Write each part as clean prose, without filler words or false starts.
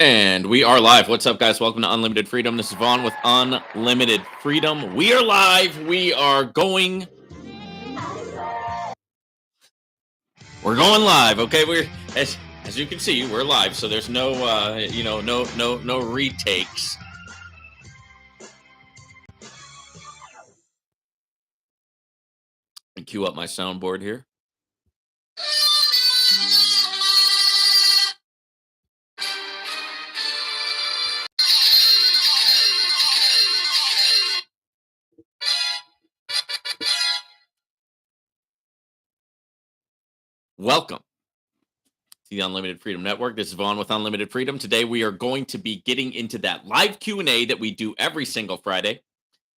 And we are live. What's up, guys? Welcome to Unlimited Freedom. This is Vaughn with Unlimited Freedom. We are live. We're going live. Okay, we're as you can see, we're live. So there's no no retakes. And cue up my soundboard here. Welcome to the Unlimited Freedom Network. This is Vaughn with Unlimited Freedom. Today we are going to be getting into that live Q&A that we do every single Friday.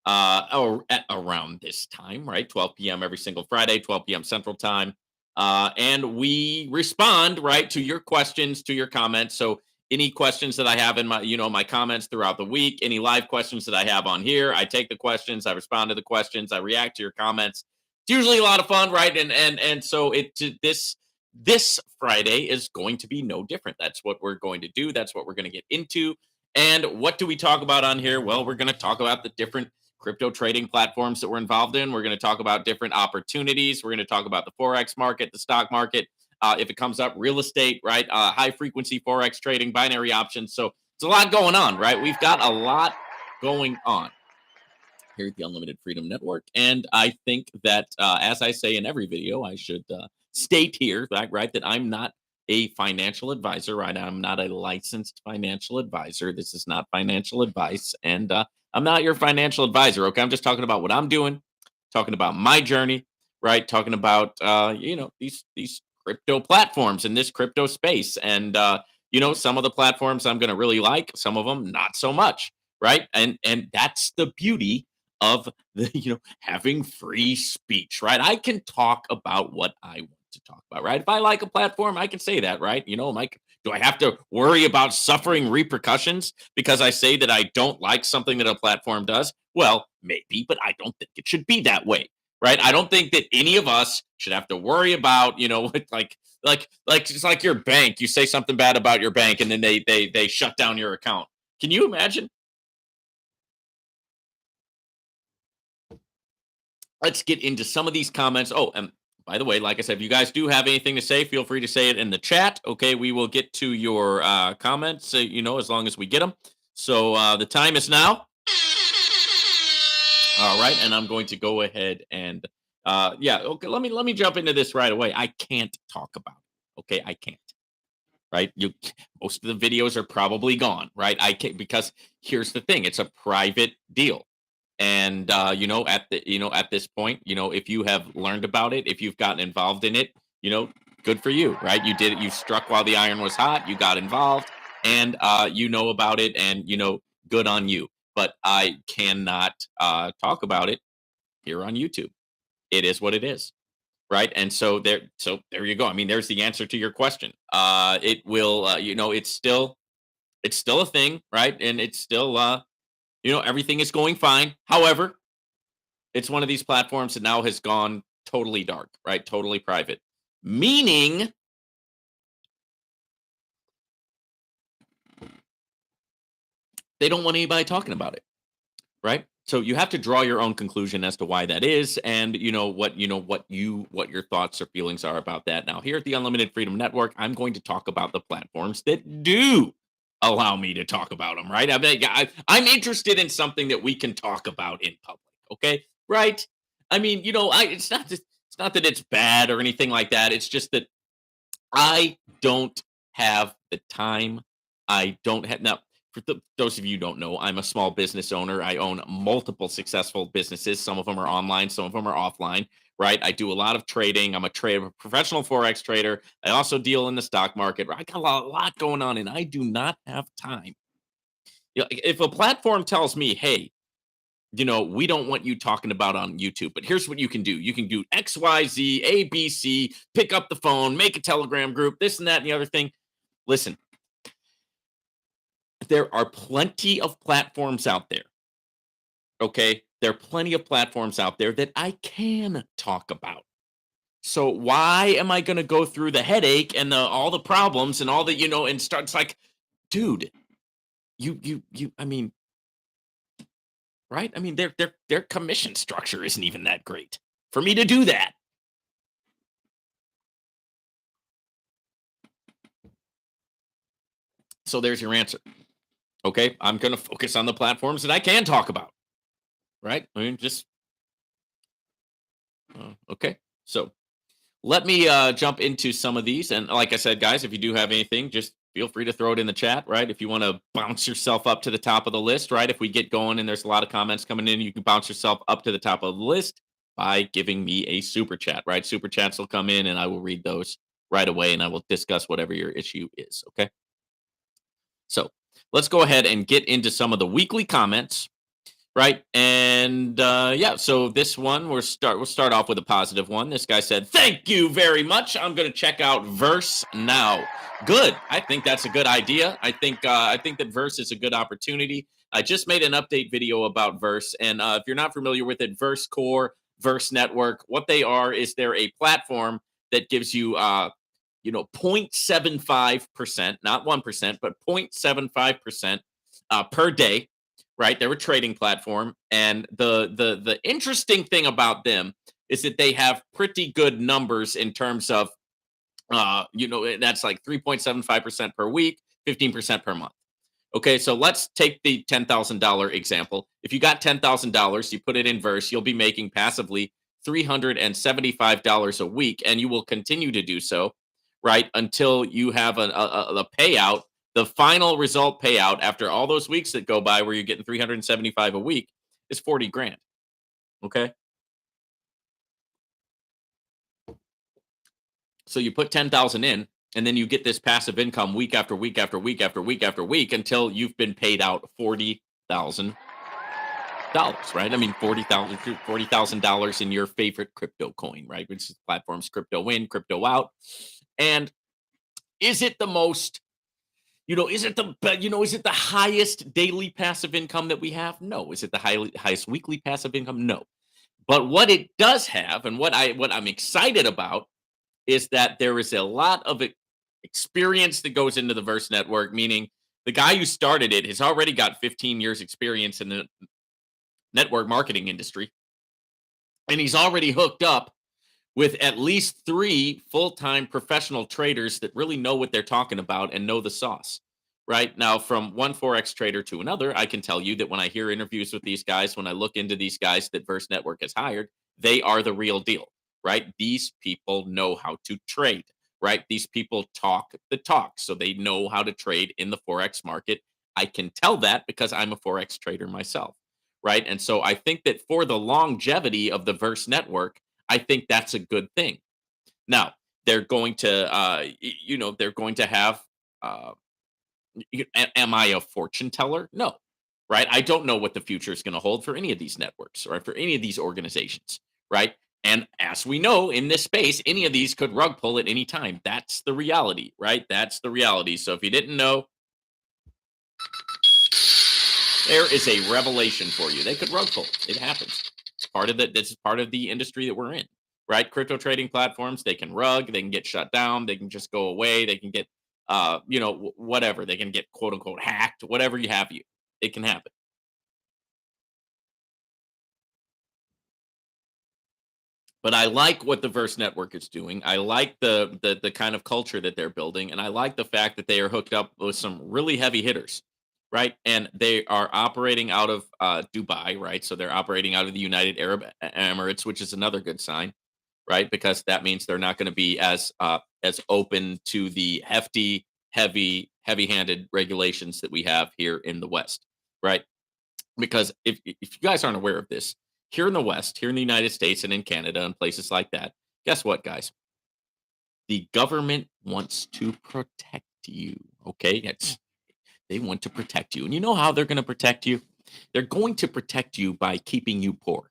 Or at around this time, right? 12 p.m. every single Friday, 12 p.m. Central Time. And we respond, right, to your questions, to your comments. So any questions that I have in my comments throughout the week, any live questions that I have on here, I take the questions, I respond to the questions, I react to your comments. It's usually a lot of fun, right? And so this Friday is going to be no different. That's what we're going to do. That's what we're going to get into. And what do we talk about on here? Well, we're going to talk about the different crypto trading platforms that we're involved in. We're going to talk about different opportunities. We're going to talk about the Forex market, the stock market. If it comes up, real estate, right? High frequency Forex trading, binary options. So it's a lot going on, right? We've got a lot going on here at the Unlimited Freedom Network. And I think that, as I say in every video, I should state here, right, that I'm not a financial advisor, right? I'm not a licensed financial advisor. This is not financial advice. And I'm not your financial advisor, okay? I'm just talking about what I'm doing, talking about my journey, right? Talking about, these crypto platforms in this crypto space. And, some of the platforms I'm going to really like, some of them not so much, right? And that's the beauty of having free speech, right? I can talk about what I want to talk about, right? If I like a platform, I can say that, right? Mike, do I have to worry about suffering repercussions because I say that I don't like something that a platform does? Well, maybe, but I don't think it should be that way, right? I don't think that any of us should have to worry about, it's like your bank. You say something bad about your bank, and then they shut down your account. Can you imagine? Let's get into some of these comments. Oh, and by the way, like I said, if you guys do have anything to say, feel free to say it in the chat. Okay, we will get to your comments, as long as we get them. So the time is now. All right, and I'm going to go ahead and okay. Let me jump into this right away. I can't talk about it. Okay, I can't. Right, most of the videos are probably gone. Right, I can't, because here's the thing: it's a private deal. And at this point, if you have learned about it, if you've gotten involved in it, good for you, right? You did it. You struck while the iron was hot. You got involved, and you know about it, and good on you. But I cannot talk about it here on YouTube. It is what it is, right? And so there you go. I mean, there's the answer to your question. It will, it's still a thing, right? And it's still everything is going fine. However, it's one of these platforms that now has gone totally dark, right? Totally private. Meaning they don't want anybody talking about it, right? So you have to draw your own conclusion as to why that is, and what your thoughts or feelings are about that. Now, here at the Unlimited Freedom Network, I'm going to talk about the platforms that do allow me to talk about them, right? I'm interested in something that we can talk about in public, okay? Right? I mean, it's not that it's bad or anything like that. It's just that I don't have the time. I don't have now. For those of you who don't know, I'm a small business owner. I own multiple successful businesses. Some of them are online, some of them are offline. Right? I do a lot of trading. I'm a professional forex trader. I also deal in the stock market. I got a lot going on, and I do not have time. If a platform tells me, "Hey, we don't want you talking about on YouTube, but here's what you can do. You can do X, Y, Z, A, B, C, pick up the phone, make a Telegram group, this and that and the other thing." Listen, there are plenty of platforms out there. Okay? There are plenty of platforms out there that I can talk about. So why am I going to go through the headache and all the problems and all the, and start, it's like, dude, I mean, right? I mean, their commission structure isn't even that great for me to do that. So there's your answer. Okay, I'm going to focus on the platforms that I can talk about, right? I mean, just okay. So let me jump into some of these. And like I said, guys, if you do have anything, just feel free to throw it in the chat, right? If you want to bounce yourself up to the top of the list, right? If we get going and there's a lot of comments coming in, you can bounce yourself up to the top of the list by giving me a super chat, right? Super chats will come in and I will read those right away and I will discuss whatever your issue is. Okay. So let's go ahead and get into some of the weekly comments, right? And yeah, so this one we'll start off with a positive one. This guy said, "Thank you very much. I'm going to check out Verse now." Good. I think that's a good idea. I think that Verse is a good opportunity. I just made an update video about Verse, and if you're not familiar with it, Verse Core, Verse Network, what they are is they're a platform that gives you 0.75%, not 1%, but 0.75% per day, right? They're a trading platform. And the interesting thing about them is that they have pretty good numbers in terms of that's like 3.75% per week, 15% per month. Okay, so let's take the $10,000 example. If you got $10,000, you put it in Verse, you'll be making passively $375 a week, and you will continue to do so, right, until you have a payout. The final result payout after all those weeks that go by where you're getting 375 a week is 40 grand. Okay, so you put 10,000 in, and then you get this passive income week after week after week after week after week until you've been paid out $40,000, right? I mean, $40,000 in your favorite crypto coin, right? Which is platforms crypto in, crypto out. And is it the most, is it is it the highest daily passive income that we have? No. Is it the highest weekly passive income? No. But what it does have, and what I'm excited about, is that there is a lot of experience that goes into the Verse network, meaning the guy who started it has already got 15 years experience in the network marketing industry. And he's already hooked up with at least 3 full-time professional traders that really know what they're talking about and know the sauce. Right now, from one Forex trader to another, I can tell you that when I hear interviews with these guys, when I look into these guys that Verse Network has hired, they are the real deal, right? These people know how to trade, right? These people talk the talk, so they know how to trade in the Forex market. I can tell that because I'm a Forex trader myself, right? And so I think that for the longevity of the Verse Network, I think that's a good thing. Now, they're going to, they're going to have, am I a fortune teller? No, right? I don't know what the future is going to hold for any of these networks or for any of these organizations, right? And as we know in this space, any of these could rug pull at any time. That's the reality, right? That's the reality. So if you didn't know, there is a revelation for you. They could rug pull. It happens. It's part of this is part of the industry that we're in, right? Crypto trading platforms, they can rug, they can get shut down, they can just go away, they can get whatever. They can get quote unquote hacked, whatever you have you. It can happen. But I like what the Verse Network is doing. I like the kind of culture that they're building, and I like the fact that they are hooked up with some really heavy hitters, right? And they are operating out of Dubai, right? So they're operating out of the United Arab Emirates, which is another good sign, right? Because that means they're not going to be as open to the hefty, heavy-handed regulations that we have here in the West, right? Because if you guys aren't aware of this, here in the West, here in the United States and in Canada and places like that, guess what, guys? The government wants to protect you. Okay, they want to protect you, and you know how they're going to protect you? They're going to protect you by keeping you poor,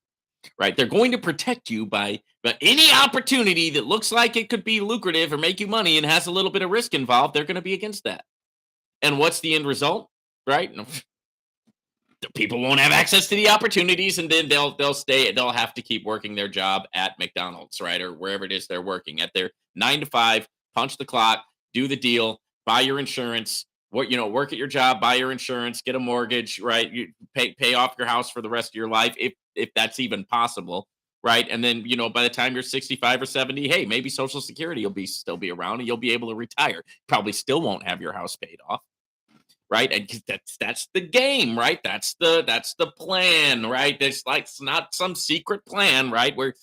right? They're going to protect you by any opportunity that looks like it could be lucrative or make you money and has a little bit of risk involved. They're going to be against that. And what's the end result, right? The people won't have access to the opportunities, and then they'll have to keep working their job at McDonald's, right, or wherever it is they're working at their 9 to 5, punch the clock, do the deal, buy your insurance, work at your job, buy your insurance, get a mortgage, right? You pay off your house for the rest of your life, if that's even possible, right? And then, by the time you're 65 or 70, hey, maybe Social Security will be still be around and you'll be able to retire. Probably still won't have your house paid off, right? And 'cause that's the game, right? That's the plan, right? There's like it's not some secret plan, right? Where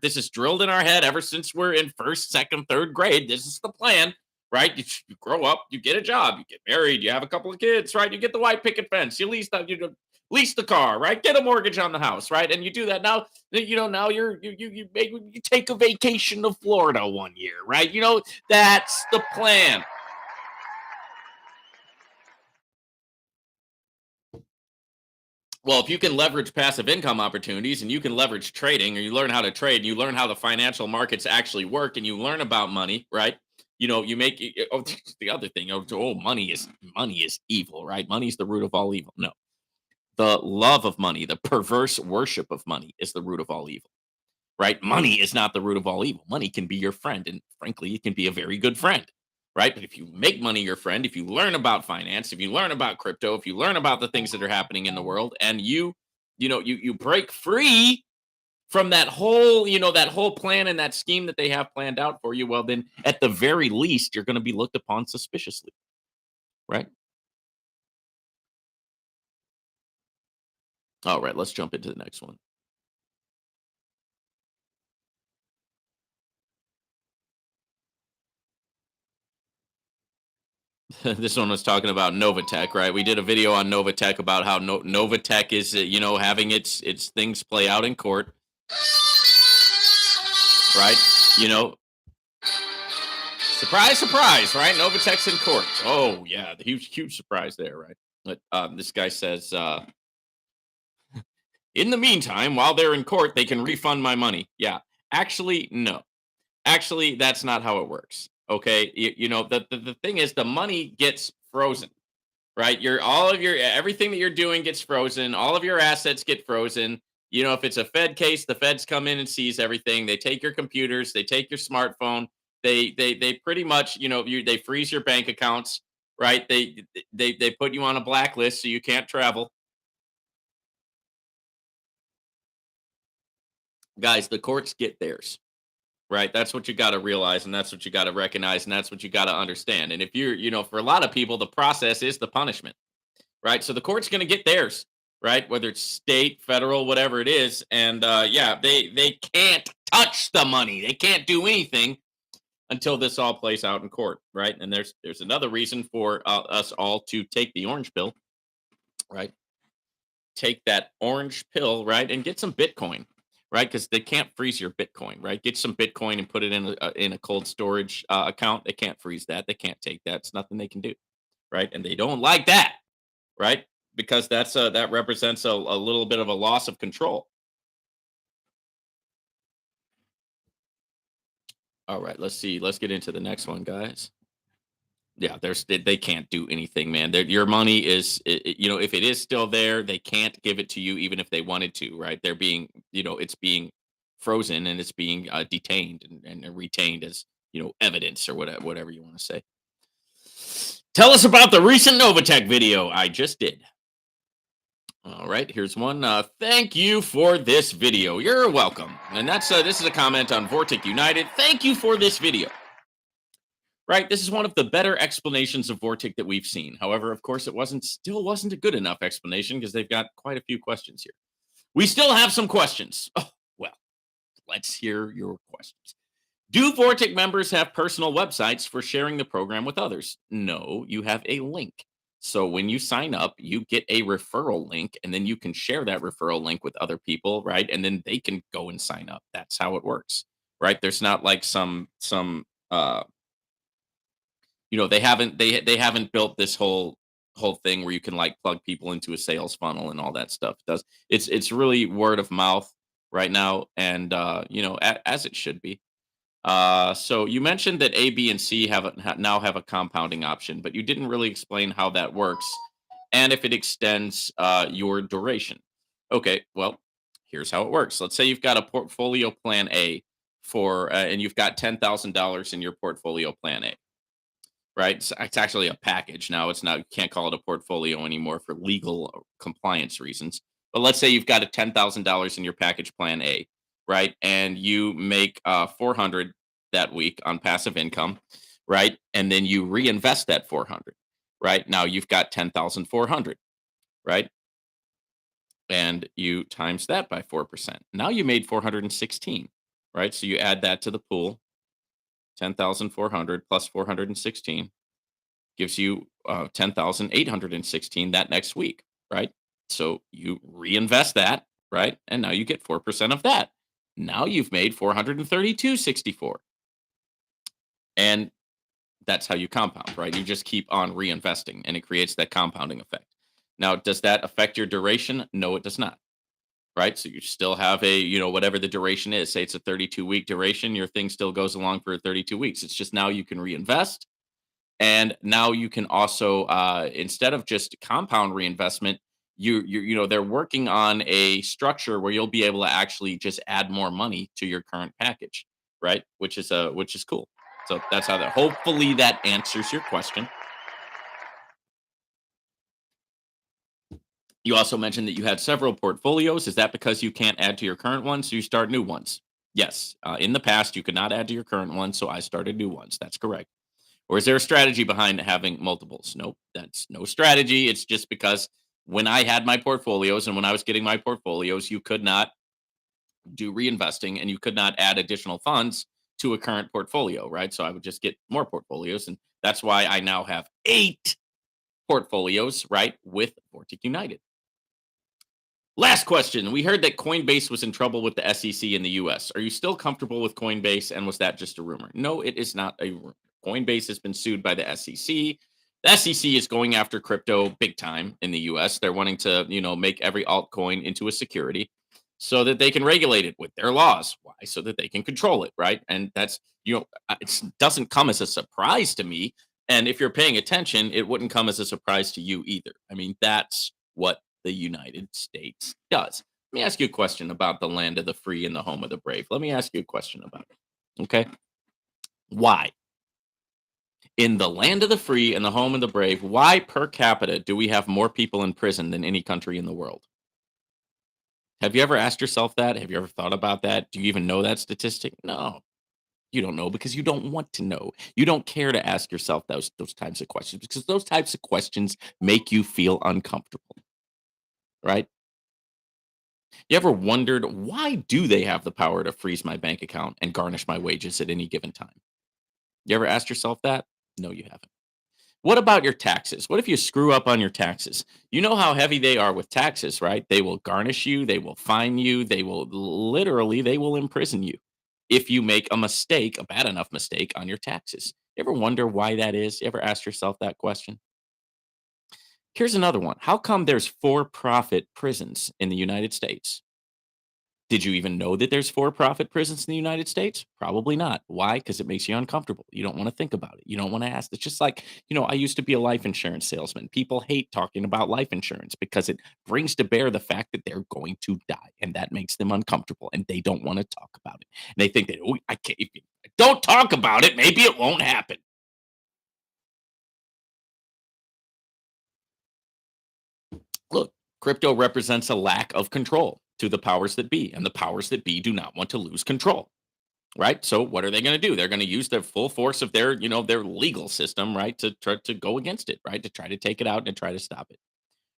this is drilled in our head ever since we're in first, second, third grade. This is the plan, right? You grow up, you get a job, you get married, you have a couple of kids, right? You get the white picket fence, you lease the car, right? Get a mortgage on the house, right? And you do that now. Now you take a vacation to Florida one year, right? That's the plan. Well, if you can leverage passive income opportunities and you can leverage trading, or you learn how to trade, and you learn how the financial markets actually work, and you learn about money, right? You make oh, the other thing. Oh, money is evil, right? Money is the root of all evil. No, the love of money, the perverse worship of money, is the root of all evil, right? Money is not the root of all evil. Money can be your friend, and frankly, it can be a very good friend, right? But if you make money your friend, if you learn about finance, if you learn about crypto, if you learn about the things that are happening in the world, and you break free from that whole plan and that scheme that they have planned out for you, well, then at the very least, you're going to be looked upon suspiciously, right? All right, let's jump into the next one. This one was talking about NovaTech, right? We did a video on NovaTech about how NovaTech is, having its things play out in court, right? You know, surprise, surprise, right? NovaTech's in court. Oh yeah, the huge surprise there, right? But this guy says, in the meantime, while they're in court, they can refund my money. Yeah, actually, no. Actually, that's not how it works. Okay, the thing is, the money gets frozen, right? All of your everything that you're doing gets frozen. All of your assets get frozen. If it's a Fed case, the Feds come in and seize everything. They take your computers, they take your smartphone. They pretty much, they freeze your bank accounts, right? They put you on a blacklist so you can't travel. Guys, the courts get theirs. Right, that's what you gotta realize, and that's what you gotta recognize, and that's what you gotta understand, and if for a lot of people, the process is the punishment, right? So the court's gonna get theirs, right? Whether it's state, federal, whatever it is, and, yeah, they can't touch the money. They can't do anything until this all plays out in court, right? And there's another reason for, us all to take the orange pill, right? Take that orange pill, right, and get some Bitcoin, right? Because they can't freeze your Bitcoin, right? Get some Bitcoin and put it in a cold storage account. They can't freeze that. They can't take that. It's nothing they can do, right? And they don't like that, right? Because that represents a little bit of a loss of control. All right, let's see. Let's get into the next one, guys. Yeah, they can't do anything, man. Your money is, if it is still there, they can't give it to you, even if they wanted to, right? It's being frozen and it's being detained and retained as evidence or whatever you want to say. Tell us about the recent Novatech video I just did. All right, here's one. Thank you for this video. You're welcome. And this is a comment on Vortic United. Thank you for this video. Right, this is one of the better explanations of Vortic that we've seen. However, of course, still wasn't a good enough explanation because they've got quite a few questions here. We still have some questions. Oh, well, let's hear your questions. Do Vortic members have personal websites for sharing the program with others? No, you have a link. So when you sign up, you get a referral link, and then you can share that referral link with other people, right? And then they can go and sign up. That's how it works, right? There's not like some they haven't built this whole thing where you can like plug people into a sales funnel and all that stuff. It's really word of mouth right now, and as it should be. So you mentioned that A, B, and C now have a compounding option, but you didn't really explain how that works and if it extends your duration. Okay, well, here's how it works. Let's say you've got a portfolio plan A and you've got $10,000 in your portfolio plan A, right? It's actually a package now. It's not, you can't call it a portfolio anymore for legal compliance reasons. But let's say you've got a $10,000 in your package plan A, right? And you make 400 that week on passive income, right? And then you reinvest that 400, right? Now you've got 10,400, right? And you times that by 4%. Now you made 416, right? So you add that to the pool, 10,400 plus 416 gives you 10,816 that next week, right? So you reinvest that, right? And now you get 4% of that. Now you've made 432.64. And that's how you compound, right? You just keep on reinvesting and it creates that compounding effect. Now, does that affect your duration? No, it does not. Right? So you still have a, whatever the duration is. Say it's a 32-week duration, your thing still goes along for 32 weeks. It's just now you can reinvest. And now you can also, instead of just compound reinvestment, they're working on a structure where you'll be able to actually just add more money to your current package, right? Which is cool. So that's how that. Hopefully that answers your question. You also mentioned that you had several portfolios. Is that because you can't add to your current ones, so you start new ones? Yes. In the past, you could not add to your current ones, so I started new ones. That's correct. Or is there a strategy behind having multiples? Nope, that's no strategy. It's just because when I had my portfolios and when I was getting my portfolios, you could not do reinvesting and you could not add additional funds to a current portfolio, right? So I would just get more portfolios. And that's why I now have 8 portfolios, right, with Vortic United. Last question. We heard that Coinbase was in trouble with the SEC in the US. Are you still comfortable with Coinbase and was that just a rumor? No, it is not a rumor. Coinbase has been sued by the SEC. The SEC is going after crypto big time in the US. They're wanting to, make every altcoin into a security so that they can regulate it with their laws. Why? So that they can control it, right? And that's, it doesn't come as a surprise to me. And if you're paying attention, it wouldn't come as a surprise to you either. I mean, that's what the United States does. Let me ask you a question about the land of the free and the home of the brave. Let me ask you a question about it. Okay. Why? In the land of the free and the home of the brave, why per capita do we have more people in prison than any country in the world? Have you ever asked yourself that? Have you ever thought about that? Do you even know that statistic? No, you don't know because you don't want to know. You don't care to ask yourself those types of questions because those types of questions make you feel uncomfortable, right? You ever wondered why do they have the power to freeze my bank account and garnish my wages at any given time? You ever asked yourself that? No, you haven't. What about your taxes? What if you screw up on your taxes? You know how heavy they are with taxes, right? They will garnish you, they will fine you, they will imprison you if you make a mistake, a bad enough mistake on your taxes. You ever wonder why that is? You ever ask yourself that question? Here's another one. How come there's for-profit prisons in the United States? Did you even know that there's for-profit prisons in the United States? Probably not. Why? Because it makes you uncomfortable. You don't want to think about it. You don't want to ask. It's just like, I used to be a life insurance salesman. People hate talking about life insurance because it brings to bear the fact that they're going to die, and that makes them uncomfortable, and they don't want to talk about it. And they think that, oh, I can't. If you don't talk about it, maybe it won't happen. Look, crypto represents a lack of control to the powers that be, and the powers that be do not want to lose control. Right? So what are they going to do? They're going to use their full force of their legal system, right, to try to go against it, right, to try to take it out and try to stop it,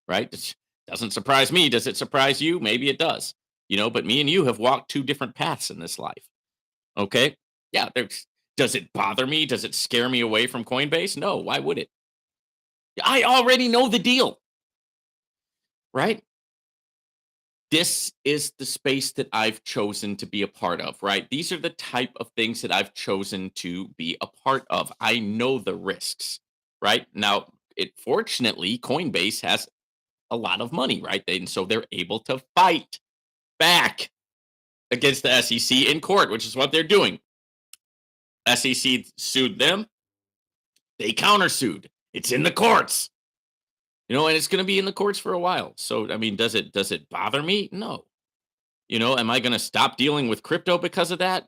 right? It doesn't surprise me. Does it surprise you? Maybe it does, but me and you have walked 2 different paths in this life. Okay? Yeah, does it bother me? Does it scare me away from Coinbase? No, why would it? I already know the deal, right? This is the space that I've chosen to be a part of, right? These are the type of things that I've chosen to be a part of. I know the risks, right? Now, fortunately, Coinbase has a lot of money, right? And so they're able to fight back against the SEC in court, which is what they're doing. SEC sued them, they countersued. It's in the courts. And it's going to be in the courts for a while. So, I mean, does it bother me? No. Am I going to stop dealing with crypto because of that?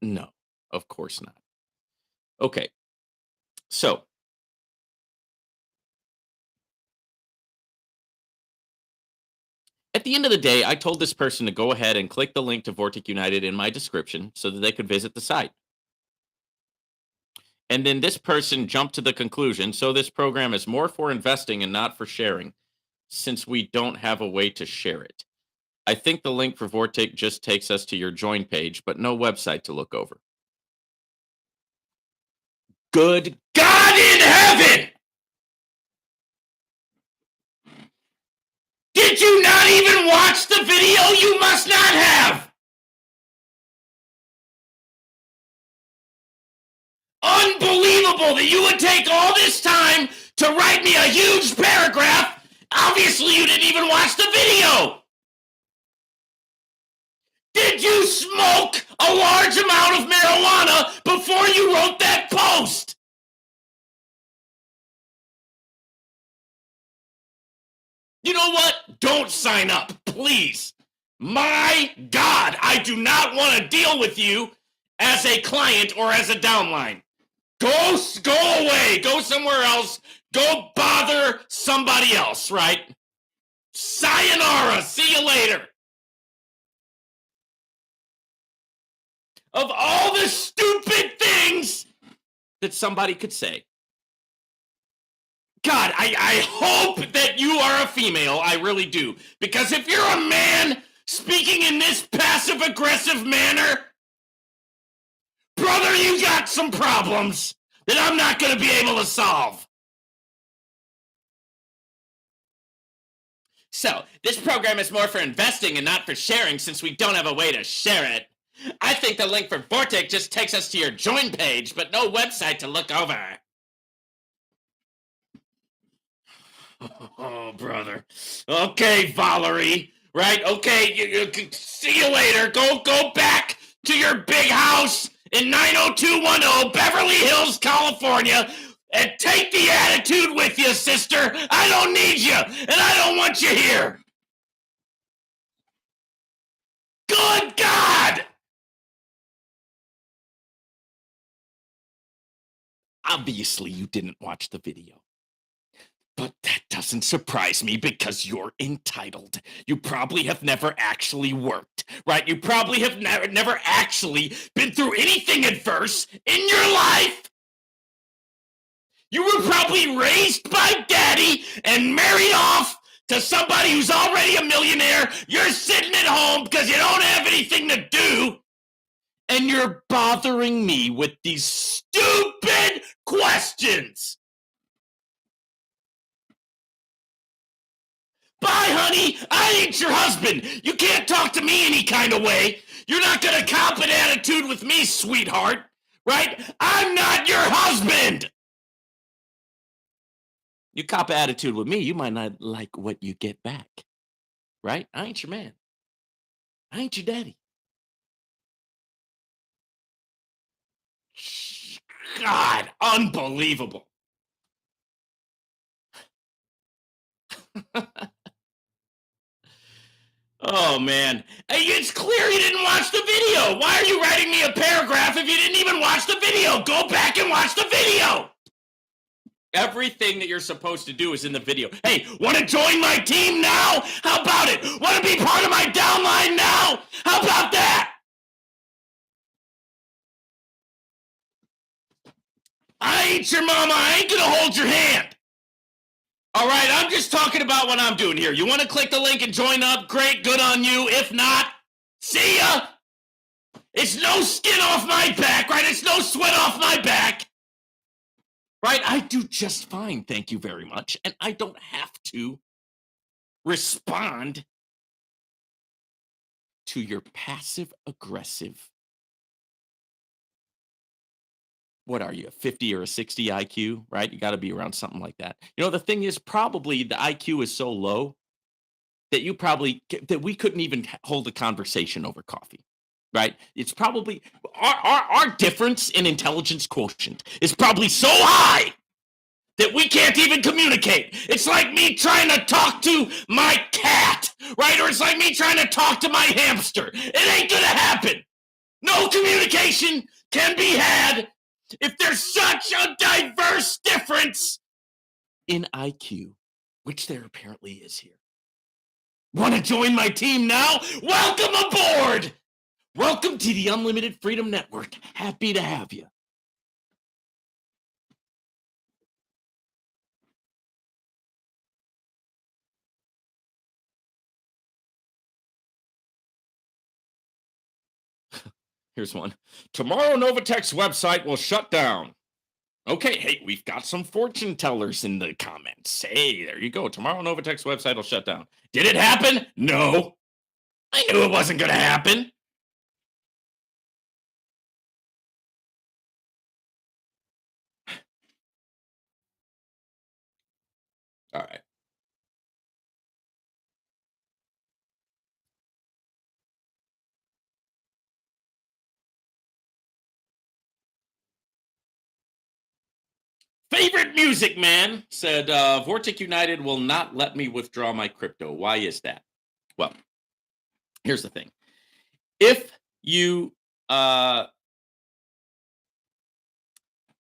No, of course not. Okay. So at the end of the day, I told this person to go ahead and click the link to Vortic United in my description so that they could visit the site. And then this person jumped to the conclusion, so this program is more for investing and not for sharing, since we don't have a way to share it. I think the link for Vortic just takes us to your join page, but no website to look over. Good God in heaven! Did you not even watch the video? You must not have! Unbelievable that you would take all this time to write me a huge paragraph. Obviously, you didn't even watch the video. Did you smoke a large amount of marijuana before you wrote that post? You know what? Don't sign up, please. My God, I do not want to deal with you as a client or as a downline. Go away. Go somewhere else. Go bother somebody else, right? Sayonara. See you later. Of all the stupid things that somebody could say. God, I hope that you are a female. I really do. Because if you're a man speaking in this passive-aggressive manner, brother, you got some problems that I'm not going to be able to solve. So, this program is more for investing and not for sharing since we don't have a way to share it. I think the link for Vortic just takes us to your join page, but no website to look over. Oh, brother. Okay, Valerie. Right? Okay, you see you later. Go back to your big house in 90210 Beverly Hills, California, and take the attitude with you, sister. I don't need you, and I don't want you here. Good God! Obviously, you didn't watch the video. But that doesn't surprise me because you're entitled. You probably have never actually worked, right? You probably have never actually been through anything adverse in your life. You were probably raised by daddy and married off to somebody who's already a millionaire. You're sitting at home because you don't have anything to do. And you're bothering me with these stupid questions. Bye, honey. I ain't your husband. You can't talk to me any kind of way. You're not going to cop an attitude with me, sweetheart. Right? I'm not your husband. You cop an attitude with me, you might not like what you get back. Right? I ain't your man. I ain't your daddy. God, unbelievable. Oh, man. Hey, it's clear you didn't watch the video. Why are you writing me a paragraph if you didn't even watch the video? Go back and watch the video. Everything that you're supposed to do is in the video. Hey, want to join my team now? How about it? Want to be part of my downline now? How about that? I ain't your mama. I ain't going to hold your hand. All right, I'm just talking about what I'm doing here. You want to click the link and join up? Great, good on you. If not, see ya. It's no skin off my back, right? It's no sweat off my back. Right? I do just fine, thank you very much. And I don't have to respond to your passive-aggressive, what are you, a 50 or a 60 IQ, right? You got to be around something like that. You know, the thing is probably the IQ is so low that that we couldn't even hold a conversation over coffee, right? It's probably, our difference in intelligence quotient is probably so high that we can't even communicate. It's like me trying to talk to my cat, right? Or it's like me trying to talk to my hamster. It ain't gonna happen. No communication can be had if there's such a diverse difference in IQ, which there apparently is here. Want to join my team now? Welcome aboard! Welcome to the Unlimited Freedom Network. Happy to have you. Here's one. Tomorrow, NovaTech's website will shut down. Okay, hey, we've got some fortune tellers in the comments. Hey, there you go. Tomorrow, NovaTech's website will shut down. Did it happen? No. I knew it wasn't going to happen. All right. Favorite music, man, said Vortic United will not let me withdraw my crypto. Why is that? Well, here's the thing. If you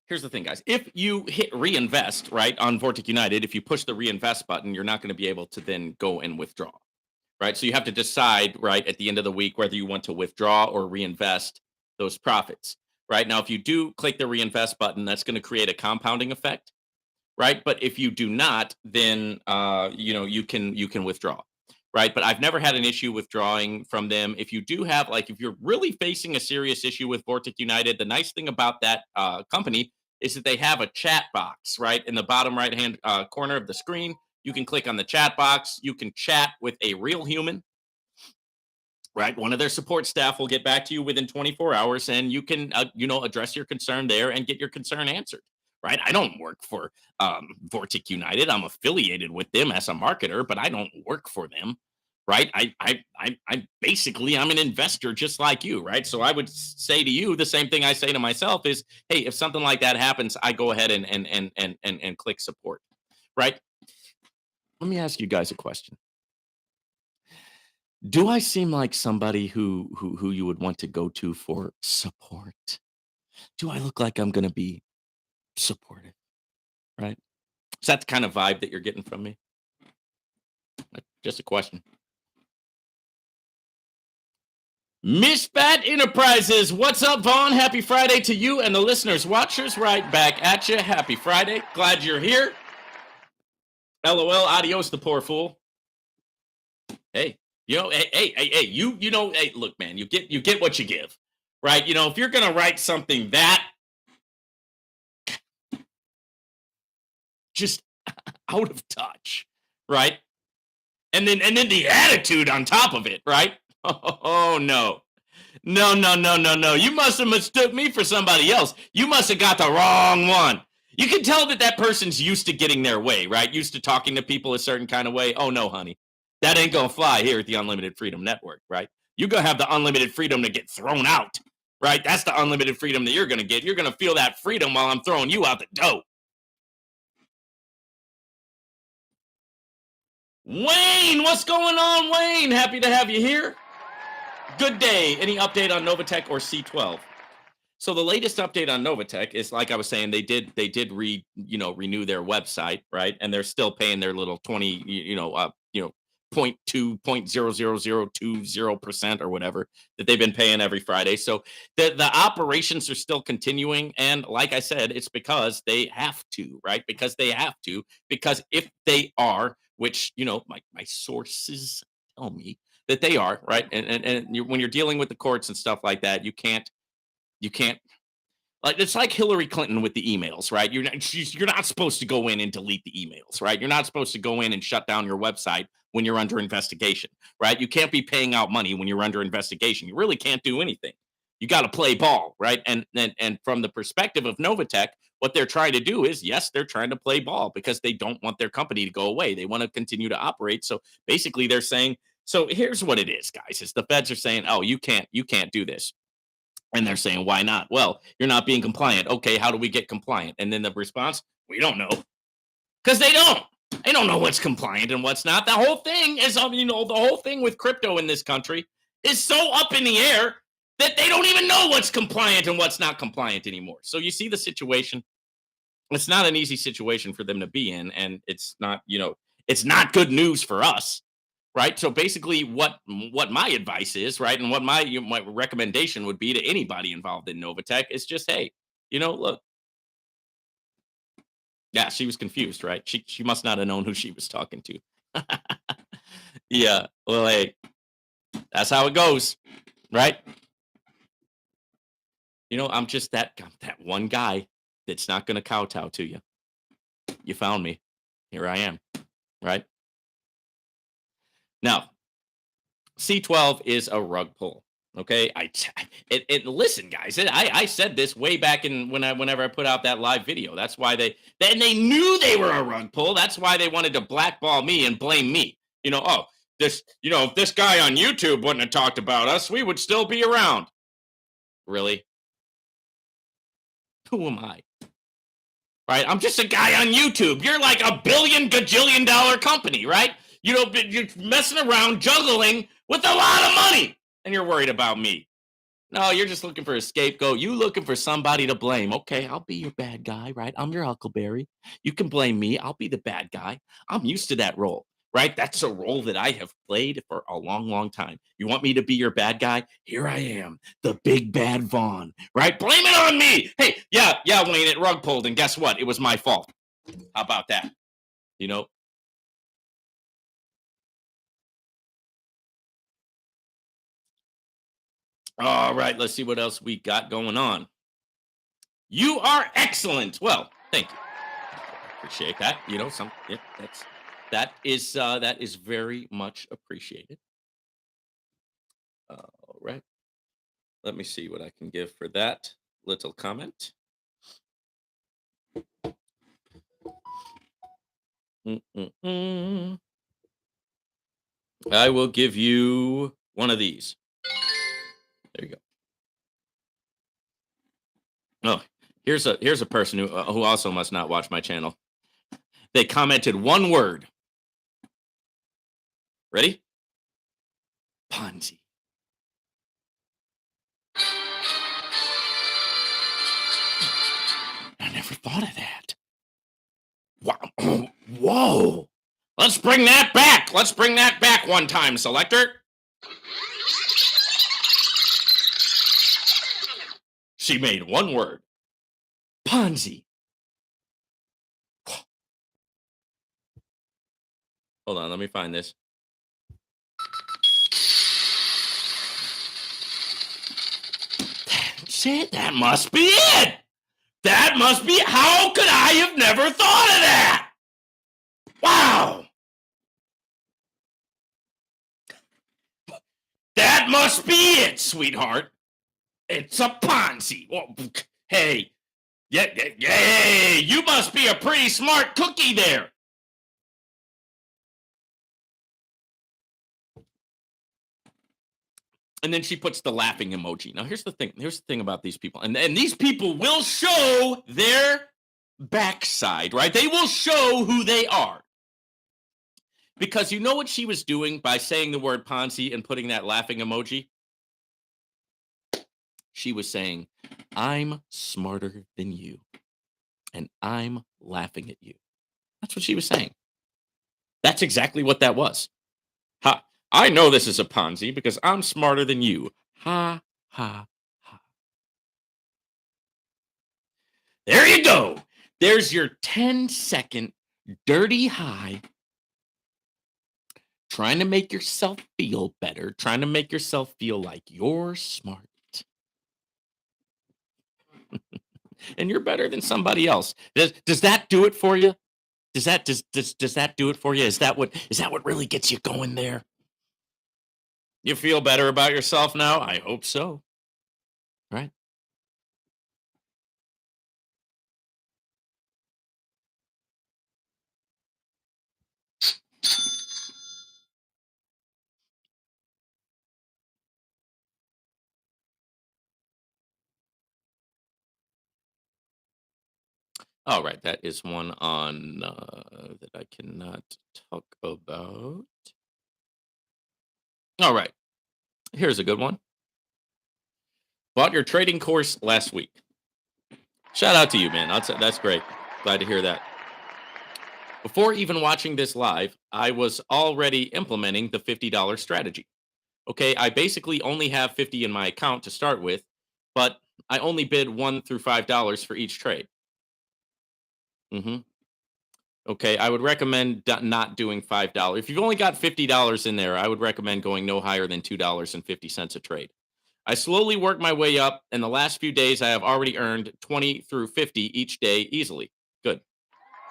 here's the thing, guys. If you hit reinvest, right, on Vortic United, if you push the reinvest button, you're not going to be able to then go and withdraw, right? So you have to decide, right, at the end of the week whether you want to withdraw or reinvest those profits, right? Now, if you do click the reinvest button, that's going to create a compounding effect, right? But if you do not, then you can withdraw, right? But I've never had an issue withdrawing from them. If you do have, like, if you're really facing a serious issue with Vortic United, the nice thing about that company is that they have a chat box, right, in the bottom right hand corner of the screen. You can click on the chat box. You can chat with a real human, right? One of their support staff will get back to you within 24 hours, and you can address your concern there and get your concern answered, right? I don't work for Vortic United. I'm affiliated with them as a marketer, but I don't work for them, right? I basically, I'm an investor just like you, right? So I would say to you the same thing I say to myself is, hey, if something like that happens, I go ahead and click support, right? Let me ask you guys a question. Do I seem like somebody who you would want to go to for support? Do I look like I'm going to be supportive, right? Is that the kind of vibe that you're getting from me? Just a question. Mishpat Enterprises, what's up, Vaughn? Happy Friday to you and the listeners, watchers, right back at you. Happy Friday. Glad you're here. LOL, adios, the poor fool. Hey, hey, hey, look, man, you get what you give, right? If you're going to write something that just out of touch, right? And then the attitude on top of it, right? Oh no. No. You must have mistook me for somebody else. You must have got the wrong one. You can tell that person's used to getting their way, right? Used to talking to people a certain kind of way. Oh no, honey. That ain't gonna fly here at the Unlimited Freedom Network, right? You're gonna have the unlimited freedom to get thrown out, right? That's the unlimited freedom that you're gonna get. You're gonna feel that freedom while I'm throwing you out the door. Wayne, what's going on, Wayne? Happy to have you here. Good day. Any update on NovaTech or C12? So the latest update on NovaTech is, like I was saying, they did renew their website, right? And they're still paying their little 20, 0.000020% or whatever that they've been paying every Friday. So the operations are still continuing. And like I said, it's because they have to, right? Because if they are, which, my sources tell me that they are, right? And when you're dealing with the courts and stuff like that, you can't, like, it's like Hillary Clinton with the emails, right? You're not supposed to go in and delete the emails, right? You're not supposed to go in and shut down your website when you're under investigation, right? You can't be paying out money when you're under investigation. You really can't do anything. You got to play ball, right? And from the perspective of NovaTech, what they're trying to do is, yes, they're trying to play ball because they don't want their company to go away. They want to continue to operate. So basically they're saying, so here's what it is, guys. Is the feds are saying, oh, you can't do this. And they're saying, why not? Well, you're not being compliant. Okay, how do we get compliant? And then the response, we don't know. Because they don't. They don't know what's compliant and what's not. The whole thing is, the whole thing with crypto in this country is so up in the air that they don't even know what's compliant and what's not compliant anymore. So you see the situation. It's not an easy situation for them to be in, and it's not, it's not good news for us, right? So basically, what my advice is, right, and what my recommendation would be to anybody involved in Novatech is just, hey, look, yeah, she was confused, right? She must not have known who she was talking to. Yeah, well, hey, that's how it goes, right? I'm just that one guy that's not going to kowtow to you. You found me. Here I am, right? Now, C12 is a rug pull. Okay, listen, guys. I said this way back in whenever I put out that live video. That's why they knew they were a rug pull. That's why they wanted to blackball me and blame me. Oh, if this guy on YouTube wouldn't have talked about us, we would still be around. Really? Who am I? Right? I'm just a guy on YouTube. You're like a billion gajillion dollar company, right? You're messing around, juggling with a lot of money, and you're worried about me. No, you're just looking for a scapegoat. You looking for somebody to blame. Okay, I'll be your bad guy, right? I'm your Huckleberry. You can blame me. I'll be the bad guy. I'm used to that role, right? That's a role that I have played for a long, long time. You want me to be your bad guy? Here I am, the big bad Vaughn, right? Blame it on me. Hey, yeah, Wayne, it rug pulled, and guess what? It was my fault. How about that? All right, let's see what else we got going on. You are excellent. Well, thank you. Appreciate that. That is very much appreciated. All right. Let me see what I can give for that little comment. Mm-mm-mm. I will give you one of these. There you go. Oh, here's a person who also must not watch my channel. They commented one word. Ready? Ponzi. I never thought of that. Wow. Whoa. Let's bring that back. Let's bring that back one time, selector. She made one word. Ponzi. Hold on, let me find this. That's it. That must be it. That must be. How could I have never thought of that? Wow. That must be it, sweetheart. It's a Ponzi. Well, hey, yeah, you must be a pretty smart cookie there. And then she puts the laughing emoji. Now, here's the thing. Here's the thing about these people. And these people will show their backside, right? They will show who they are. Because you know what she was doing by saying the word Ponzi and putting that laughing emoji? She was saying, I'm smarter than you. And I'm laughing at you. That's what she was saying. That's exactly what that was. Ha. I know this is a Ponzi because I'm smarter than you. Ha, ha, ha. There you go. There's your 10-second dirty high. Trying to make yourself feel better. Trying to make yourself feel like you're smart. And you're better than somebody else. Does that do it for you? Does that do it for you? Is that what really gets you going there? You feel better about yourself now? I hope so. Right? All right, that is one on that I cannot talk about. All right, here's a good one. Bought your trading course last week. Shout out to you, man. That's great. Glad to hear that. Before even watching this live, I was already implementing the $50 strategy. Okay, I basically only have 50 in my account to start with, but I only bid $1 through $5 for each trade. Okay, I would recommend not doing $5. If you've only got $50 in there, I would recommend going no higher than $2.50 a trade. I slowly work my way up. In the last few days, I have already earned 20 through 50 each day easily. Good.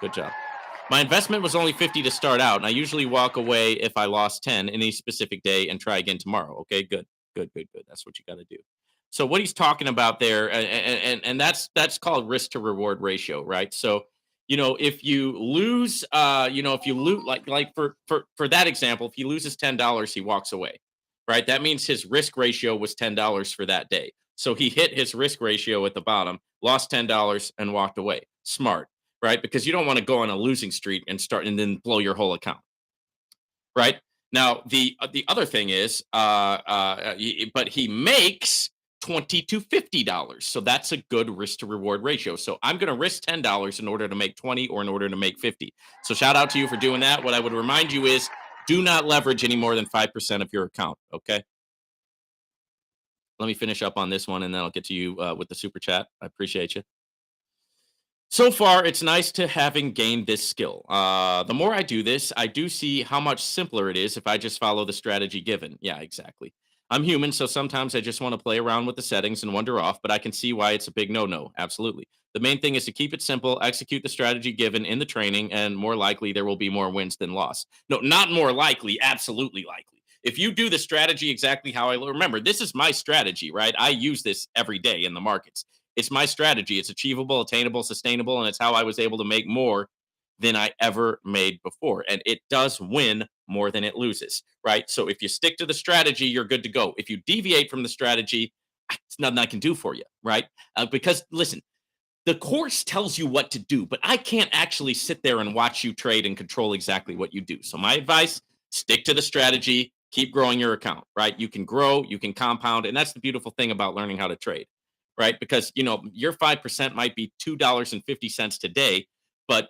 Good job. My investment was only 50 to start out, and I usually walk away if I lost 10 in a specific day and try again tomorrow. Okay, good. Good, good, good. That's what you got to do. So what he's talking about there, and that's called risk to reward ratio, right? So, if you lose, if you lose, like for that example, if he loses $10, he walks away, right? That means his risk ratio was $10 for that day. So he hit his risk ratio at the bottom, lost $10 and walked away. Smart, right? Because you don't want to go on a losing streak and start and then blow your whole account, right? Now the other thing is, but he makes $20 to $50, so that's a good risk to reward ratio. So I'm going to risk $10 in order to make 20 or in order to make 50. So shout out to you for doing that. What I would remind you is, do not leverage any more than 5% of your account. Okay. Let me finish up on this one, and then I'll get to you with the super chat. I appreciate you. So far, it's nice to having gained this skill. The more I do this, I do see how much simpler it is if I just follow the strategy given. Yeah, exactly. I'm human, so sometimes I just want to play around with the settings and wander off, but I can see why it's a big no-no. Absolutely. The main thing is to keep it simple, execute the strategy given in the training, and more likely there will be more wins than loss. No, not more likely, absolutely likely. If you do the strategy exactly how I remember, this is my strategy, right? I use this every day in the markets. It's my strategy. It's achievable, attainable, sustainable, and it's how I was able to make more than I ever made before. And it does win more than it loses, right? So if you stick to the strategy, you're good to go. If you deviate from the strategy, it's nothing I can do for you, right? Because listen, the course tells you what to do, but I can't actually sit there and watch you trade and control exactly what you do. So my advice, stick to the strategy, keep growing your account, right? You can grow, you can compound, and that's the beautiful thing about learning how to trade, right? Because, your 5% might be $2.50 today, but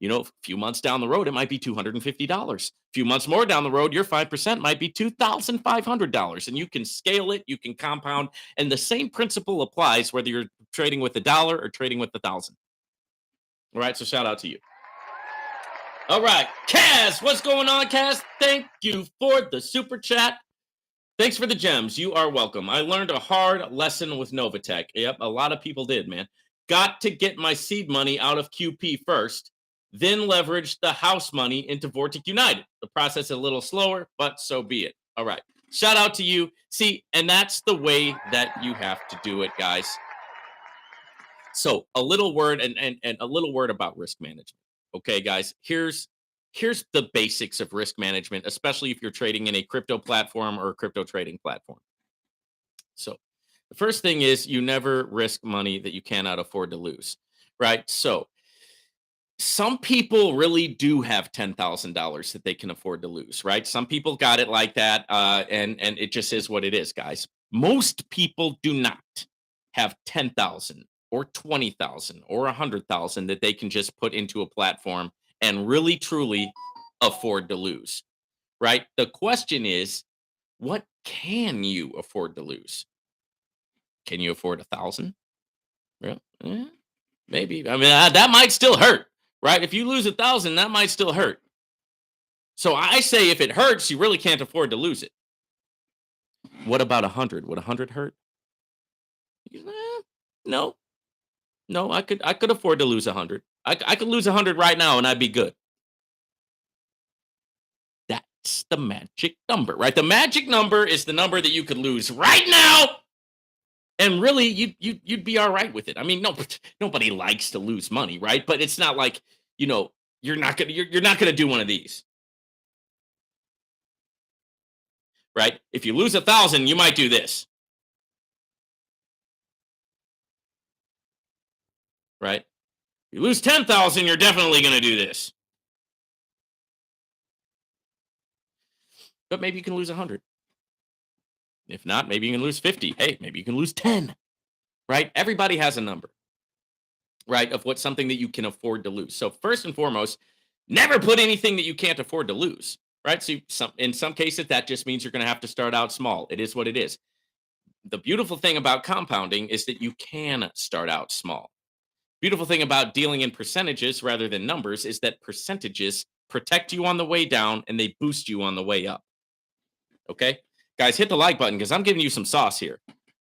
a few months down the road, it might be $250. A few months more down the road, your 5% might be $2,500. And you can scale it, you can compound. And the same principle applies whether you're trading with $1 or trading with 1,000. All right. So shout out to you. All right. Kaz, what's going on, Kaz? Thank you for the super chat. Thanks for the gems. You are welcome. I learned a hard lesson with NovaTech. Yep, a lot of people did, man. Got to get my seed money out of QP first, then leverage the house money into Vortic United. The process is a little slower, but so be it. All right. Shout out to you. See, and that's the way that you have to do it, guys. So a little word and a little word about risk management. Okay, guys. Here's the basics of risk management, especially if you're trading in a crypto platform or a crypto trading platform. So the first thing is, you never risk money that you cannot afford to lose, right? So some people really do have $10,000 that they can afford to lose, right? Some people got it like that, and it just is what it is, guys. Most people do not have 10,000 or 20,000 or 100,000 that they can just put into a platform and really truly afford to lose, right? The question is, what can you afford to lose? Can you afford 1,000? Well, maybe. I mean, that might still hurt, right? If you lose 1,000, that might still hurt. So I say, if it hurts, you really can't afford to lose it. What about 100? Would 100 hurt? No, no. I could afford to lose 100. I could lose 100 right now, and I'd be good. That's the magic number, right? The magic number is the number that you could lose right now, and really, you'd be all right with it. I mean, nobody likes to lose money, right? But it's not like, you're not gonna do one of these, right? If you lose 1,000, you might do this, right? You lose 10,000, you're definitely gonna do this, but maybe you can lose 100. If not, maybe you can lose 50. Hey, maybe you can lose 10, right? Everybody has a number, right, of what's something that you can afford to lose. So first and foremost, never put anything that you can't afford to lose, right? So in some cases, that just means you're going to have to start out small. It is what it is. The beautiful thing about compounding is that you can start out small. Beautiful thing about dealing in percentages rather than numbers is that percentages protect you on the way down and they boost you on the way up. Okay, guys, hit the like button because I'm giving you some sauce here.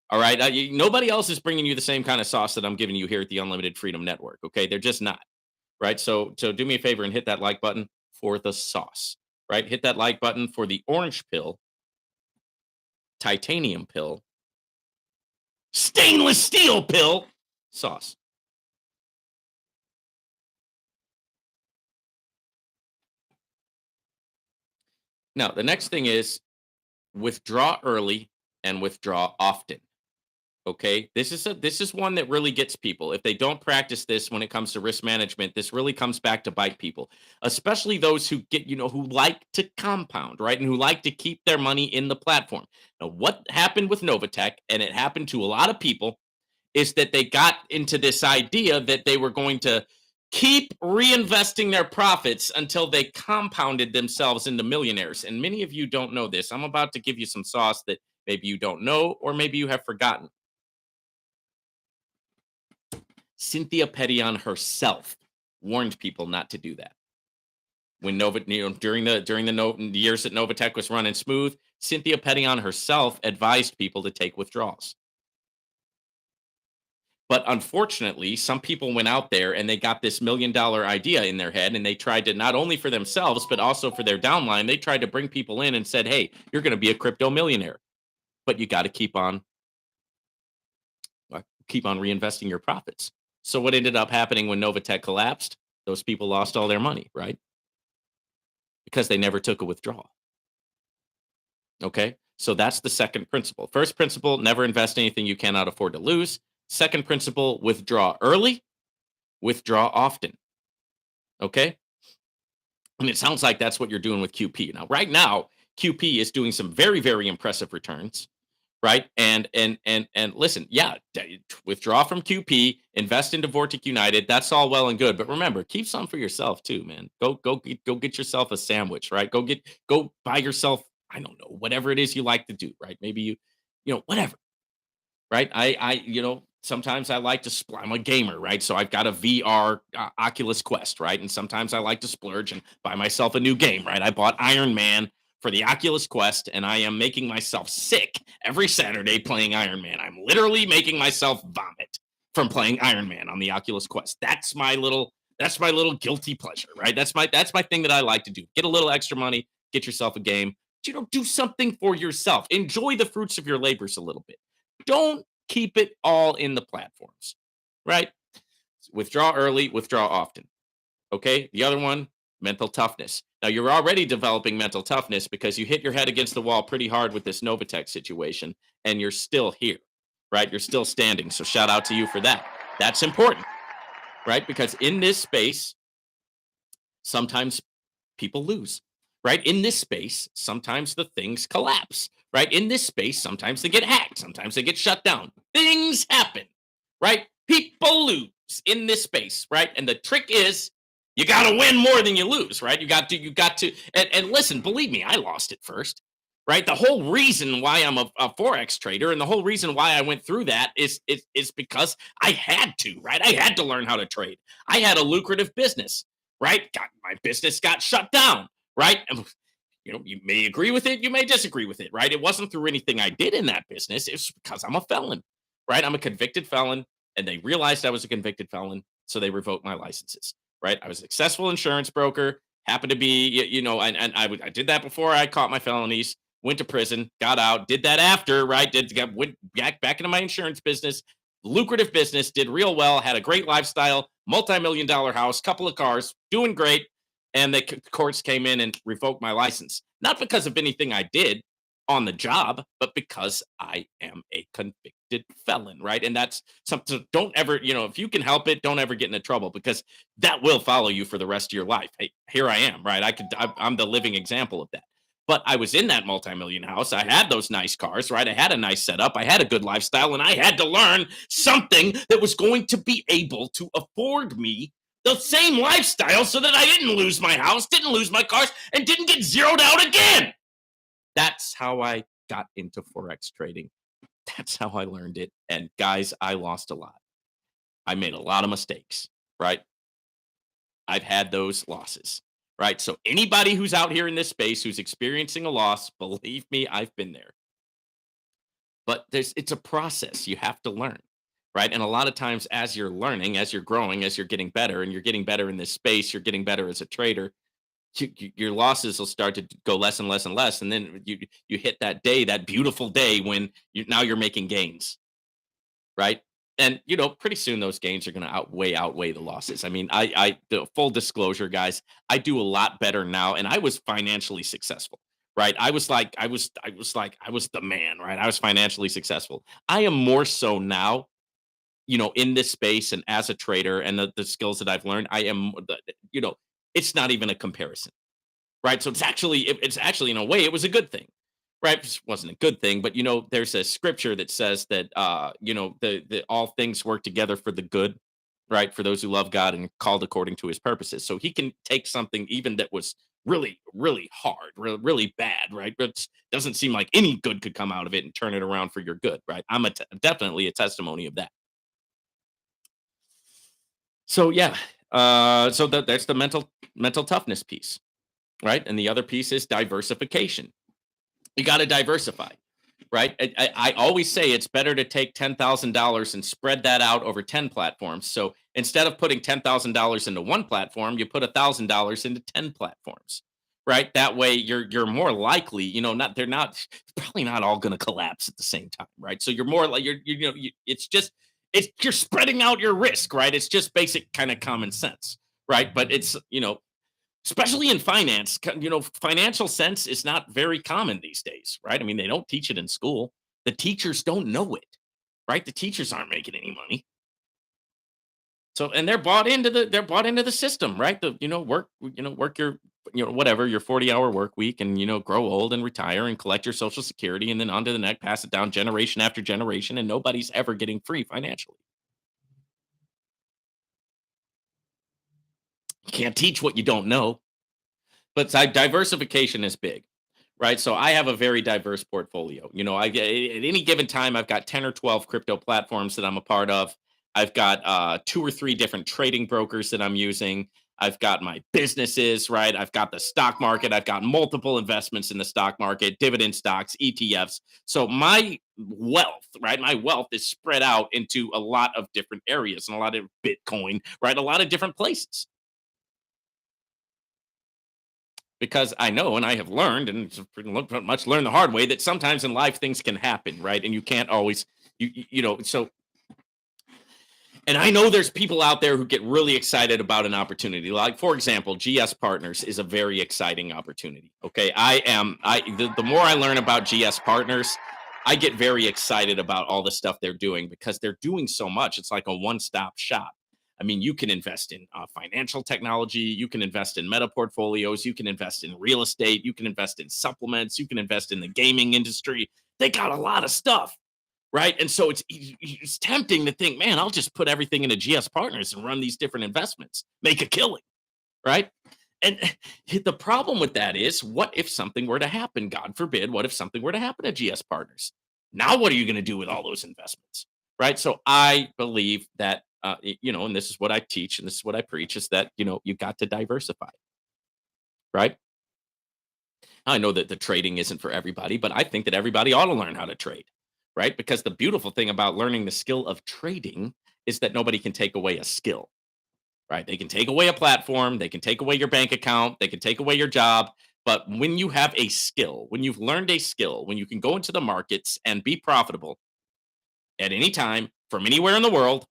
All right, nobody else is bringing you the same kind of sauce that I'm giving you here at the Unlimited Freedom Network. Okay, they're just not. Right, so do me a favor and hit that like button for the sauce. Right, hit that like button for the orange pill, titanium pill, stainless steel pill sauce. Now, the next thing is withdraw early and withdraw often. Okay, this is one that really gets people. If they don't practice this when it comes to risk management, this really comes back to bite people, especially those who who like to compound, right, and who like to keep their money in the platform. Now, what happened with NovaTech, and it happened to a lot of people, is that they got into this idea that they were going to keep reinvesting their profits until they compounded themselves into millionaires. And many of you don't know this. I'm about to give you some sauce that maybe you don't know, or maybe you have forgotten. Cynthia Pettion herself warned people not to do that. When during the years that NovaTech was running smooth, Cynthia Pettion herself advised people to take withdrawals. But unfortunately, some people went out there and they got this $1 million idea in their head, and they tried to, not only for themselves but also for their downline, they tried to bring people in and said, "Hey, you're going to be a crypto millionaire, but you got to keep on reinvesting your profits." So what ended up happening when NovaTech collapsed? Those people lost all their money, right? Because they never took a withdrawal. Okay, so that's the second principle. First principle, never invest anything you cannot afford to lose. Second principle, withdraw early, withdraw often. Okay, and it sounds like that's what you're doing with QP. Now, right now, QP is doing some very, very impressive returns. Right. And listen, yeah, withdraw from QP, invest into Vortic United. That's all well and good. But remember, keep some for yourself, too, man. Go get yourself a sandwich. Right. Go buy yourself, I don't know, whatever it is you like to do. Right. Maybe whatever. Right. Sometimes I like to I'm a gamer. Right. So I've got a VR Oculus Quest. Right. And sometimes I like to splurge and buy myself a new game. Right. I bought Iron Man for the Oculus Quest, and I am making myself sick every Saturday playing Iron Man. I'm literally making myself vomit from playing Iron Man on the Oculus Quest. That's my little guilty pleasure, right? That's my thing that I like to do. Get a little extra money, get yourself a game. But, do something for yourself. Enjoy the fruits of your labors a little bit. Don't keep it all in the platforms, right? Withdraw early, withdraw often. Okay, the other one, mental toughness. Now, you're already developing mental toughness because you hit your head against the wall pretty hard with this NovaTech situation, and you're still here, right? You're still standing. So shout out to you for that. That's important, right? Because in this space, sometimes people lose, right? In this space, sometimes the things collapse, right? In this space, sometimes they get hacked. Sometimes they get shut down. Things happen, right? People lose in this space, right? And the trick is, you got to win more than you lose, right? You got to, and listen, believe me, I lost it first, right? The whole reason why I'm a Forex trader and the whole reason why I went through that is because I had to, right? I had to learn how to trade. I had a lucrative business, right? My business got shut down, right? And, you may agree with it, you may disagree with it, right? It wasn't through anything I did in that business. It's because I'm a felon, right? I'm a convicted felon, and they realized I was a convicted felon, so they revoked my licenses. Right, I was a successful insurance broker. Happened to be, and I did that before I caught my felonies. Went to prison, got out. Did that after, right? Went back into my insurance business, lucrative business. Did real well. Had a great lifestyle, multi-million-dollar house, couple of cars, doing great. And the courts came in and revoked my license, not because of anything I did on the job, but because I am a convicted felon, right? And that's something. So don't ever, if you can help it, don't ever get into trouble, because that will follow you for the rest of your life. Hey, here I am, right? I'm the living example of that. But I was in that multi-million house. I had those nice cars, right? I had a nice setup. I had a good lifestyle, and I had to learn something that was going to be able to afford me the same lifestyle so that I didn't lose my house, didn't lose my cars, and didn't get zeroed out again. That's how I got into Forex trading. That's how I learned it. And guys, I lost a lot. I made a lot of mistakes, right? I've had those losses, right? So anybody who's out here in this space who's experiencing a loss, believe me, I've been there. But it's a process. You have to learn, right? And a lot of times as you're learning, as you're growing, as you're getting better and you're getting better in this space, you're getting better as a trader, your losses will start to go less and less and less, and then you hit that day, that beautiful day when you're making gains, right? And pretty soon those gains are going to outweigh the losses. I mean, the full disclosure, guys, I do a lot better now, and I was financially successful, right? I was the man, right? I was financially successful. I am more so now, in this space and as a trader, and the skills that I've learned, I am, it's not even a comparison, right? So it's actually in a way it was a good thing, right? It wasn't a good thing, but there's a scripture that says that the all things work together for the good, right? For those who love God and called according to His purposes. So He can take something even that was really, really hard, really bad, right? But doesn't seem like any good could come out of it and turn it around for your good, right? I'm definitely a testimony of that. So yeah, so that's the mental toughness piece, right? And the other piece is diversification. You got to diversify, right? I always say it's better to take $10,000 and spread that out over 10 platforms. So instead of putting $10,000 into one platform, you put $1,000 into 10 platforms, right? That way you're more likely, not they're not probably not all going to collapse at the same time, right? So you're more like it's you're spreading out your risk, right? It's just basic kind of common sense, right? But it's especially in finance, financial sense is not very common these days, right? I mean, they don't teach it in school. The teachers don't know it, right? The teachers aren't making any money. So, and they're bought into the system, right? Work your, whatever, your 40-hour work week, and, grow old and retire and collect your social security, and then on to the next, pass it down generation after generation. And nobody's ever getting free financially. You can't teach what you don't know. But diversification is big, right? So I have a very diverse portfolio. At any given time, I've got 10 or 12 crypto platforms that I'm a part of. I've got two or three different trading brokers that I'm using. I've got my businesses, right? I've got the stock market. I've got multiple investments in the stock market, dividend stocks, ETFs. So my wealth, right? My wealth is spread out into a lot of different areas and a lot of Bitcoin, right? A lot of different places. Because I know and I have learned, and it's pretty much learned the hard way, that sometimes in life things can happen, right? And you can't always, so, and I know there's people out there who get really excited about an opportunity. Like, for example, GS Partners is a very exciting opportunity. Okay. The more I learn about GS Partners, I get very excited about all the stuff they're doing because they're doing so much. It's like a one-stop shop. I mean, you can invest in financial technology, you can invest in meta portfolios, you can invest in real estate, you can invest in supplements, you can invest in the gaming industry. They got a lot of stuff, right? And so it's tempting to think, man, I'll just put everything into GS Partners and run these different investments, make a killing, right? And the problem with that is, what if something were to happen? God forbid, what if something were to happen to GS Partners? Now, what are you going to do with all those investments? Right. So I believe that, and this is what I teach and this is what I preach, is that, you got to diversify. Right. I know that the trading isn't for everybody, but I think that everybody ought to learn how to trade. Right. Because the beautiful thing about learning the skill of trading is that nobody can take away a skill. Right. They can take away a platform. They can take away your bank account. They can take away your job. But when you have a skill, when you've learned a skill, when you can go into the markets and be profitable at any time from anywhere in the world,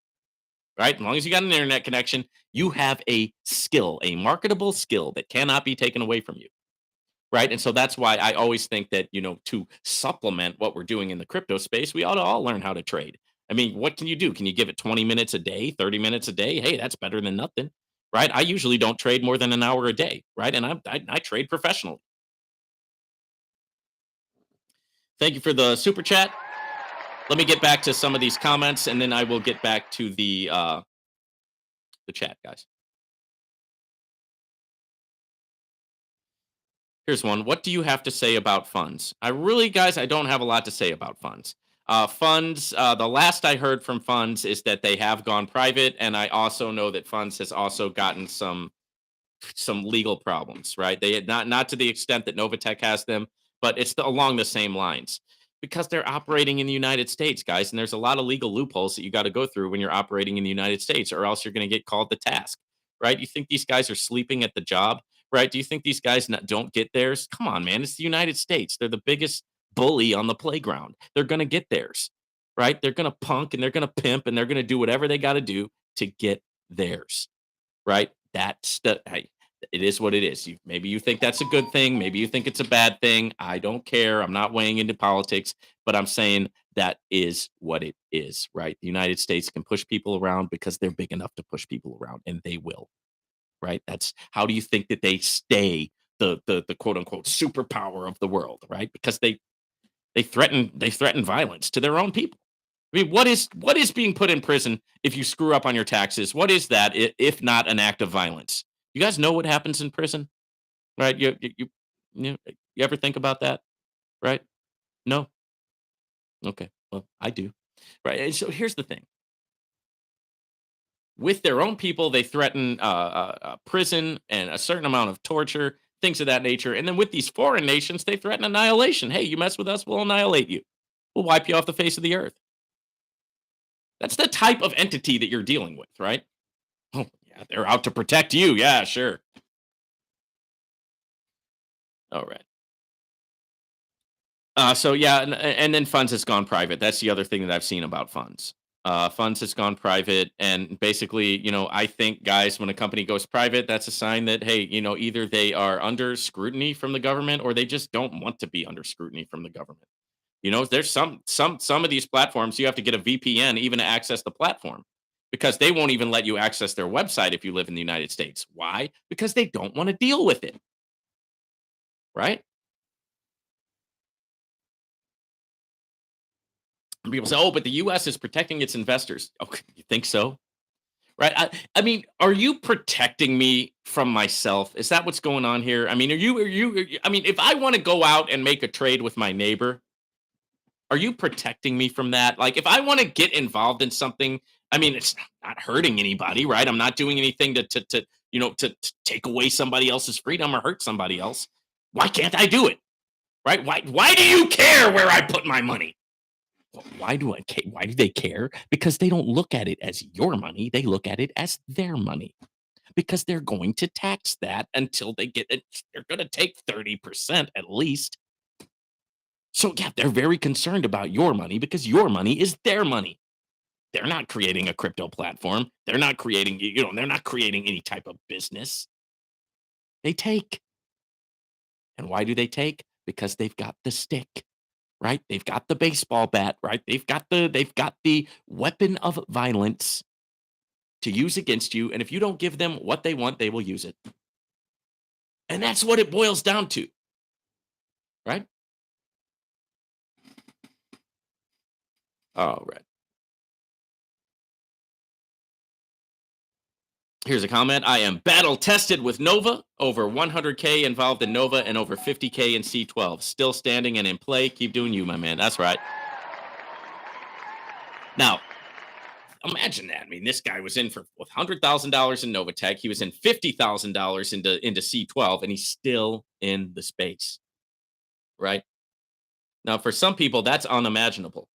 right? As long as you got an internet connection, you have a skill, a marketable skill that cannot be taken away from you. Right. And so that's why I always think that, to supplement what we're doing in the crypto space, we ought to all learn how to trade. I mean, what can you do? Can you give it 20 minutes a day, 30 minutes a day? Hey, that's better than nothing. Right. I usually don't trade more than an hour a day. Right. And I trade professionally. Thank you for the super chat. Let me get back to some of these comments, and then I will get back to the chat, guys. Here's one. What do you have to say about funds? Guys, I don't have a lot to say about funds. The last I heard from funds is that they have gone private, and I also know that funds has also gotten some legal problems, right? They had not to the extent that NovaTech has them, but it's along the same lines because they're operating in the United States, guys, and there's a lot of legal loopholes that you got to go through when you're operating in the United States, or else you're going to get called to task, right? You think these guys are sleeping at the job, right? Do you think these guys don't get theirs? Come on, man, it's the United States. They're the biggest bully on the playground. They're going to get theirs, right? They're going to punk and they're going to pimp and they're going to do whatever they got to do to get theirs, right? That's the hey, it is what it is. Maybe you think that's a good thing. Maybe you think it's a bad thing. I don't care. I'm not weighing into politics, but I'm saying that is what it is, right? The United States can push people around because they're big enough to push people around, and they will, right? That's how do you think that they stay the quote unquote superpower of the world, right? Because they threaten violence to their own people. I mean, what is being put in prison if you screw up on your taxes? What is that if not an act of violence? You guys know what happens in prison, right? You ever think about that, right? No. Okay. Well, I do. Right. And so here's the thing: with their own people, they threaten prison and a certain amount of torture, things of that nature. And then with these foreign nations, they threaten annihilation. Hey, you mess with us, we'll annihilate you. We'll wipe you off the face of the earth. That's the type of entity that you're dealing with, right? Oh, yeah, they're out to protect you. Yeah, sure. All right. So yeah, and then funds has gone private. That's the other thing that I've seen about funds. Funds has gone private, and basically, I think, guys, when a company goes private, that's a sign that hey, either they are under scrutiny from the government, or they just don't want to be under scrutiny from the government. There's some of these platforms you have to get a VPN even to access the platform because they won't even let you access their website if you live in the United States. Why? Because they don't want to deal with it, right? And people say, "Oh, but the US is protecting its investors." Okay, you think so? Right? I mean, are you protecting me from myself? Is that what's going on here? I mean, I mean, if I want to go out and make a trade with my neighbor, are you protecting me from that? Like, if I want to get involved in something, I mean, it's not hurting anybody, right? I'm not doing anything to take away somebody else's freedom or hurt somebody else. Why can't I do it? Right? Why do you care where I put my money? Why do I care? Why do they care? Because they don't look at it as your money. They look at it as their money because they're going to tax that until they get it. They're going to take 30% at least. So, yeah, they're very concerned about your money because your money is their money. They're not creating a crypto platform. They're not creating, they're not creating any type of business. They take. And why do they take? Because they've got the stick, right? They've got the baseball bat, right? They've got the weapon of violence to use against you. And if you don't give them what they want, they will use it. And that's what it boils down to, right? All right. Here's a comment. I am battle tested with Nova, over 100K involved in Nova and over 50K in C12. Still standing and in play. Keep doing you, my man. That's right. Now, imagine that. I mean, this guy was in for with $100,000 in NovaTech. He was in $50,000 into C12, and he's still in the space, right? Now, for some people, that's unimaginable,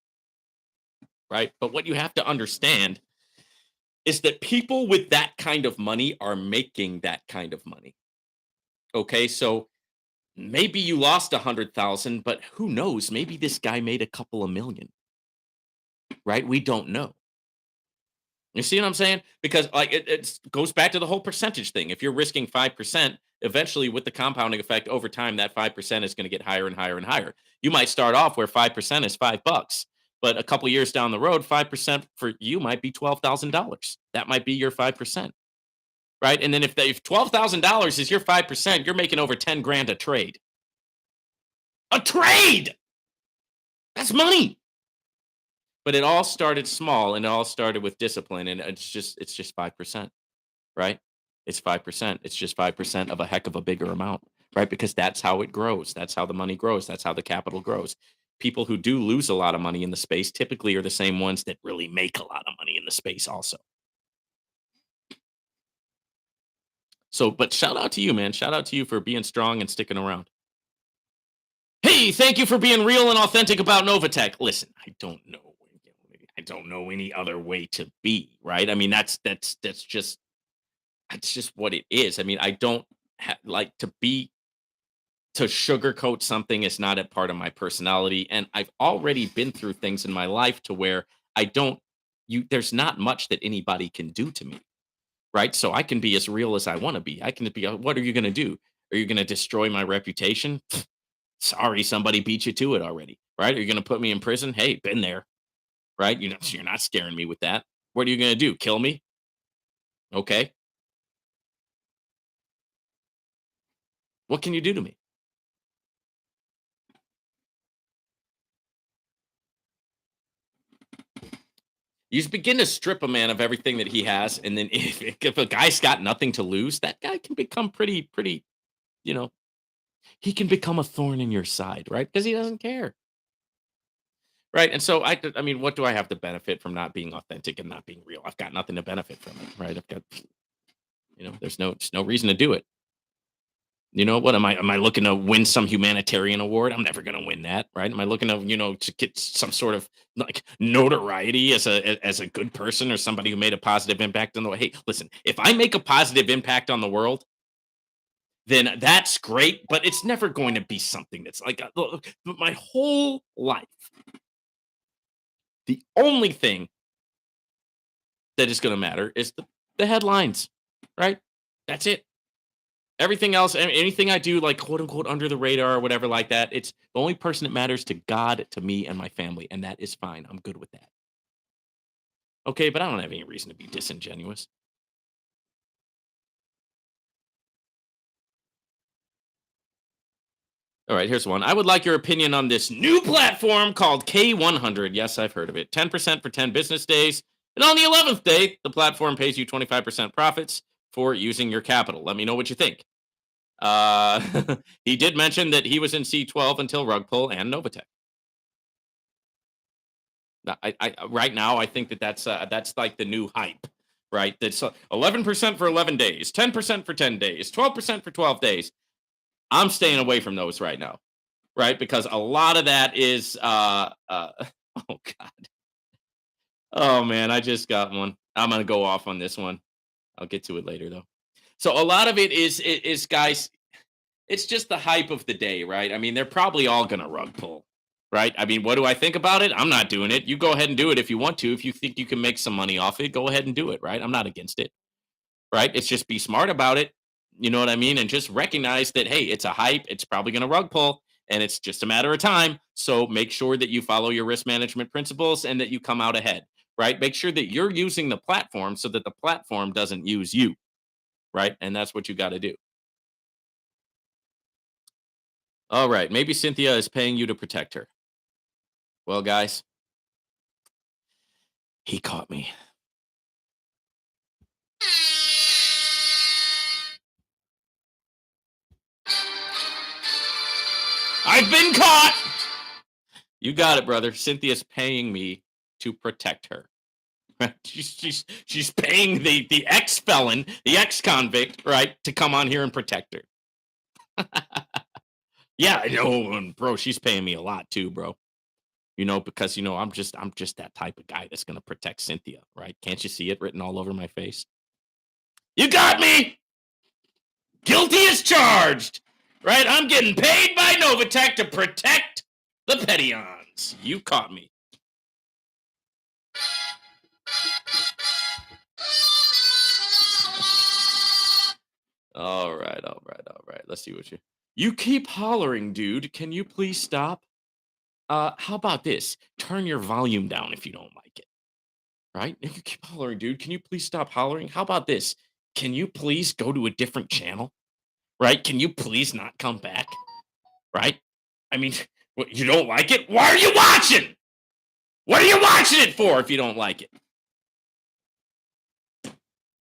right? But what you have to understand is that people with that kind of money are making that kind of money. Okay, so maybe you lost 100,000, but who knows? Maybe this guy made a couple of million, right? We don't know. You see what I'm saying? Because like it goes back to the whole percentage thing. If you're risking 5%, eventually with the compounding effect over time, that 5% is going to get higher and higher and higher. You might start off where 5% is $5, but a couple years down the road, 5% for you might be $12,000. That might be your 5%. Right. And then if $12,000 is your 5%, you're making over 10 grand a trade. A trade. That's money. But it all started small, and it all started with discipline, and it's just 5%, right? It's 5%. It's just 5% of a heck of a bigger amount, right? Because that's how it grows. That's how the money grows. That's how the capital grows. People who do lose a lot of money in the space typically are the same ones that really make a lot of money in the space also. So, but shout out to you, man. Shout out to you for being strong and sticking around. Hey, thank you for being real and authentic about Novatech. Listen, I don't know. I don't know any other way to be, right? I mean, that's just what it is. I mean, I don't like to sugarcoat something is not a part of my personality, and I've already been through things in my life to where I don't you there's not much that anybody can do to me, right? So I can be as real as I want to be. I can be what are you going to do? Are you going to destroy my reputation? Sorry, somebody beat you to it already, right? Are you going to put me in prison? Hey, been there, right? You're not scaring me with that. What are you going to do? Kill me? Okay. What can you do to me? You just begin to strip a man of everything that he has, and then if a guy's got nothing to lose, that guy can become pretty. You know, he can become a thorn in your side, right? Because he doesn't care, right? And so I mean, what do I have to benefit from not being authentic and not being real? I've got nothing to benefit from it, right? I've got, there's no reason to do it. You know what? Am I looking to win some humanitarian award? I'm never going to win that, right? Am I looking to get some sort of like notoriety as a good person or somebody who made a positive impact on the world? Hey, listen, if I make a positive impact on the world, then that's great, but it's never going to be something that's like look, my whole life. The only thing that is going to matter is the headlines, right? That's it. Everything else, anything I do, like quote unquote under the radar or whatever like that, it's the only person that matters to God, to me, and my family, and that is fine. I'm good with that. Okay, but I don't have any reason to be disingenuous. All right, here's one. I would like your opinion on this new platform called K100. Yes, I've heard of it. 10% for 10 business days. And on the 11th day, the platform pays you 25% profits for using your capital. Let me know what you think. He did mention that he was in C12 until rug pull and Novatech. Right now, I think that's like the new hype, right? That's 11% for 11 days, 10% for 10 days, 12% for 12 days. I'm staying away from those right now, right? Because a lot of that is, oh God, oh man, I just got one. I'm gonna go off on this one. I'll get to it later though. So a lot of it is guys. It's just the hype of the day, right? I mean, they're probably all gonna rug pull, right? I mean, what do I think about it? I'm not doing it. You go ahead and do it if you want to. If you think you can make some money off it, go ahead and do it, right? I'm not against it, right? It's just be smart about it. You know what I mean? And just recognize that, hey, it's a hype. It's probably gonna rug pull, and it's just a matter of time. So make sure that you follow your risk management principles and that you come out ahead, right? Make sure that you're using the platform so that the platform doesn't use you, right? And that's what you got to do. All right. Maybe Cynthia is paying you to protect her. Well, guys, he caught me. I've been caught. You got it, brother. Cynthia's paying me to protect her. She's paying the ex felon, the ex convict, right, to come on here and protect her. Yeah, I know, and bro, she's paying me a lot too, bro. Because I'm just that type of guy that's gonna protect Cynthia, right? Can't you see it written all over my face? You got me. Guilty as charged, right? I'm getting paid by Novatech to protect the Petions. You caught me. All right, all right, all right. Let's see what you keep hollering, dude. Can you please stop? How about this? Turn your volume down if you don't like it. Right? You keep hollering, dude. Can you please stop hollering? How about this? Can you please go to a different channel? Right? Can you please not come back? Right? I mean, What, you don't like it? Why are you watching? What are you watching it for if you don't like it?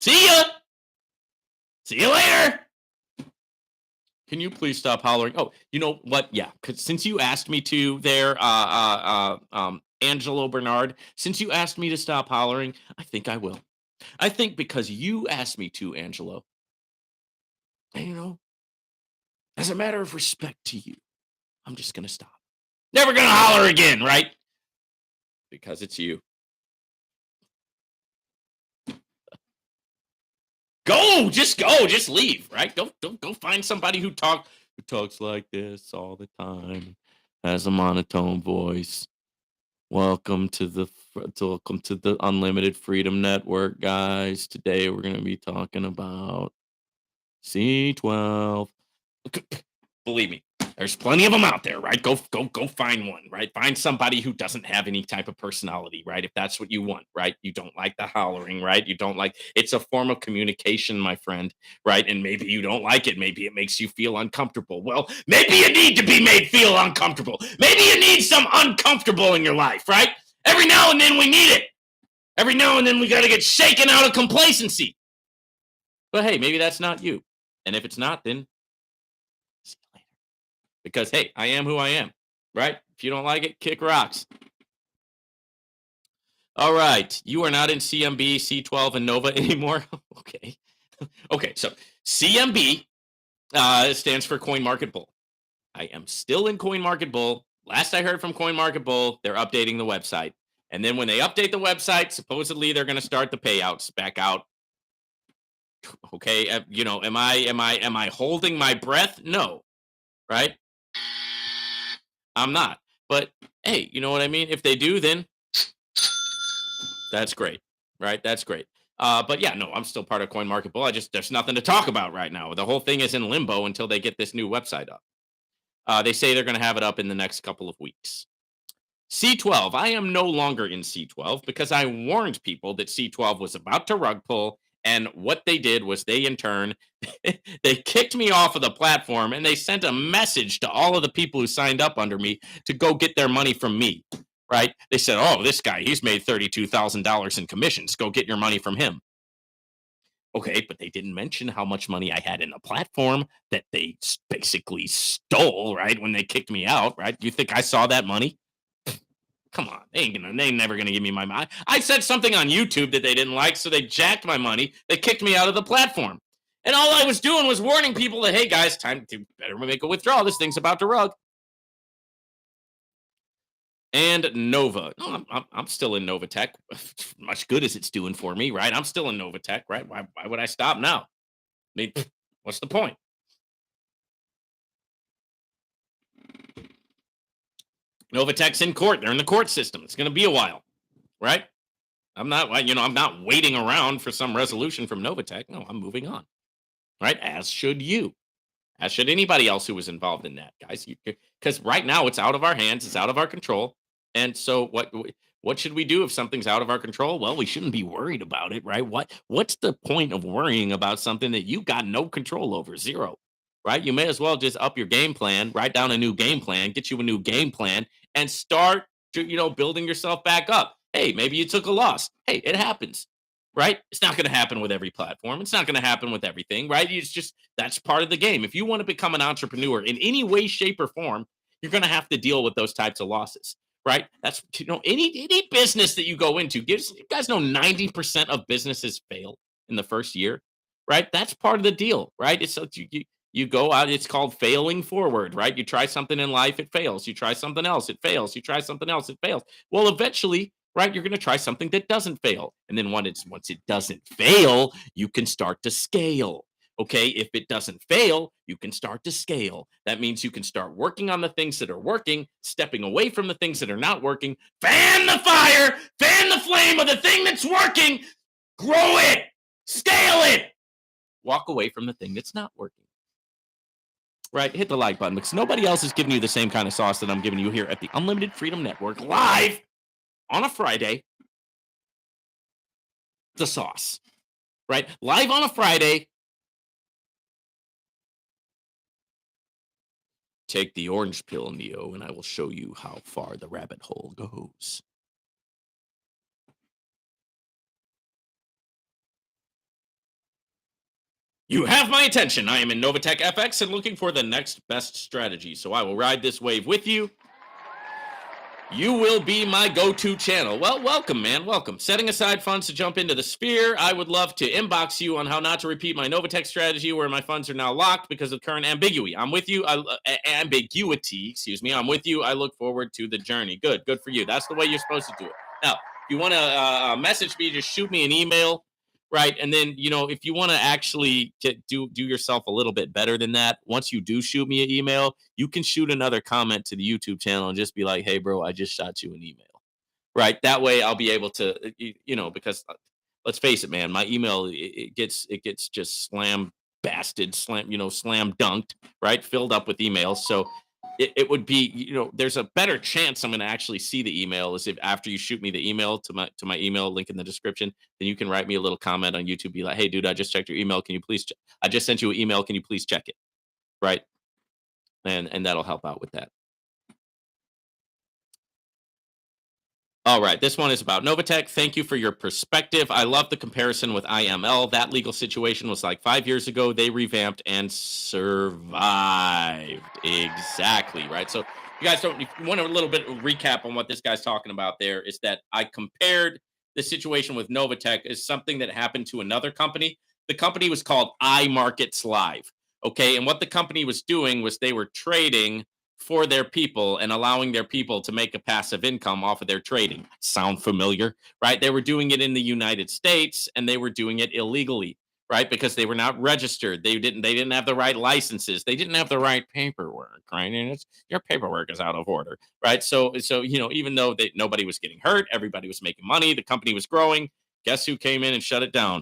See ya. See you later. Can you please stop hollering? Oh, you know what? Yeah, because since you asked me to there, Angelo Bernard, since you asked me to stop hollering, I think I will. I think because you asked me to, Angelo, and as a matter of respect to you, I'm just going to stop. Never going to holler again, right? Because it's you. Just leave, right? Go find somebody who talks like this all the time, has a monotone voice. Welcome to the Unlimited Freedom Network, guys. Today we're going to be talking about C12. Believe me, there's plenty of them out there, right? Go find one, right? Find somebody who doesn't have any type of personality, right? If that's what you want, right? You don't like the hollering, right? You don't like it's a form of communication, my friend, right? And maybe you don't like it. Maybe it makes you feel uncomfortable. Well, maybe you need to be made feel uncomfortable. Maybe you need some uncomfortable in your life, right? Every now and then we need it. Every now and then we got to get shaken out of complacency. But hey, maybe that's not you. And if it's not, then see you later. Because hey, I am who I am, right? If you don't like it, kick rocks. All right, you are not in CMB, C12, and Nova anymore. Okay, okay. So CMB stands for Coin Market Bull. I am still in Coin Market Bull. Last I heard from Coin Market Bull, they're updating the website, and then when they update the website, supposedly they're going to start the payouts back out. Okay, am I holding my breath? No, right? I'm not. But hey, you know what I mean? If they do, then that's great, right? That's great. But yeah, no, I'm still part of Coin Market Bull. There's nothing to talk about right now. The whole thing is in limbo until they get this new website up. They say they're going to have it up in the next couple of weeks. C12. I am no longer in C12 because I warned people that C12 was about to rug pull. And what they did was they, in turn, they kicked me off of the platform and they sent a message to all of the people who signed up under me to go get their money from me, right? They said, oh, this guy, he's made $32,000 in commissions. Go get your money from him. Okay, but they didn't mention how much money I had in the platform that they basically stole, right? When they kicked me out, right? Do you think I saw that money? Come on, they ain't never gonna give me my money. I said something on YouTube that they didn't like, so they jacked my money. They kicked me out of the platform, and all I was doing was warning people that, hey guys, time to better make a withdrawal. This thing's about to rug. And Nova, no, I'm still in NovaTech. Much good as it's doing for me, right? I'm still in NovaTech, right? Why would I stop now? I mean, what's the point? NovaTech's in court. They're in the court system. It's going to be a while, right? I'm not waiting around for some resolution from NovaTech. No, I'm moving on, right? As should you, as should anybody else who was involved in that, guys. Because right now it's out of our hands, it's out of our control. And so, what should we do if something's out of our control? Well, we shouldn't be worried about it, right? What's the point of worrying about something that you got no control over? Zero, right? You may as well just up your game plan, write down a new game plan, get you a new game plan, and start building yourself back up. Hey, maybe you took a loss. Hey, it happens, right? It's not going to happen with every platform. It's not going to happen with everything, right? It's just that's part of the game. If you want to become an entrepreneur in any way, shape, or form, you're going to have to deal with those types of losses, right? That's any business that you go into. You guys know 90% of businesses fail in the first year, right? That's part of the deal, right? It's you go out, it's called failing forward, right? You try something in life, it fails. You try something else, it fails. You try something else, it fails. Well, eventually, right, you're going to try something that doesn't fail. And then once it doesn't fail, you can start to scale. Okay, if it doesn't fail, you can start to scale. That means you can start working on the things that are working, stepping away from the things that are not working, fan the fire, fan the flame of the thing that's working, grow it, scale it, walk away from the thing that's not working. Right, hit the like button because nobody else is giving you the same kind of sauce that I'm giving you here at the Unlimited Freedom Network live on a Friday. The sauce, right? Live on a Friday. Take the orange pill, Neo, and I will show you how far the rabbit hole goes. You have my attention. I am in NovaTech FX and looking for the next best strategy. So I will ride this wave with you. You will be my go-to channel. Well, welcome, man. Welcome. Setting aside funds to jump into the sphere. I would love to inbox you on how not to repeat my NovaTech strategy where my funds are now locked because of current ambiguity. I'm with you. Ambiguity, excuse me. I'm with you. I look forward to the journey. Good for you. That's the way you're supposed to do it. Now, if you want to message me, just shoot me an email. Right. And then, if you want to actually do yourself a little bit better than that, once you do shoot me an email, you can shoot another comment to the YouTube channel and just be like, hey, bro, I just shot you an email. Right. That way I'll be able to, because let's face it, man, my email, it gets just slam dunked, right. Filled up with emails. So it would be, there's a better chance I'm going to actually see the email is if after you shoot me the email to my email link in the description, then you can write me a little comment on YouTube, be like, hey, dude, I just checked your email. Can you please, I just sent you an email. Can you please check it? Right. And that'll help out with that. All right, this one is about NovaTech. Thank you for your perspective. I love the comparison with IML. That legal situation was like 5 years ago. They revamped and survived. Exactly, right? So you guys don't, if you want a little bit of recap on what this guy's talking about there is that I compared the situation with NovaTech as something that happened to another company. The company was called iMarkets Live, okay? And what the company was doing was they were trading for their people and allowing their people to make a passive income off of their trading. Sound familiar, right? They were doing it in the United States and they were doing it illegally, right? Because they were not registered. They didn't have the right licenses. They didn't have the right paperwork, right? And your paperwork is out of order, right? So even though nobody was getting hurt, everybody was making money, the company was growing. Guess who came in and shut it down?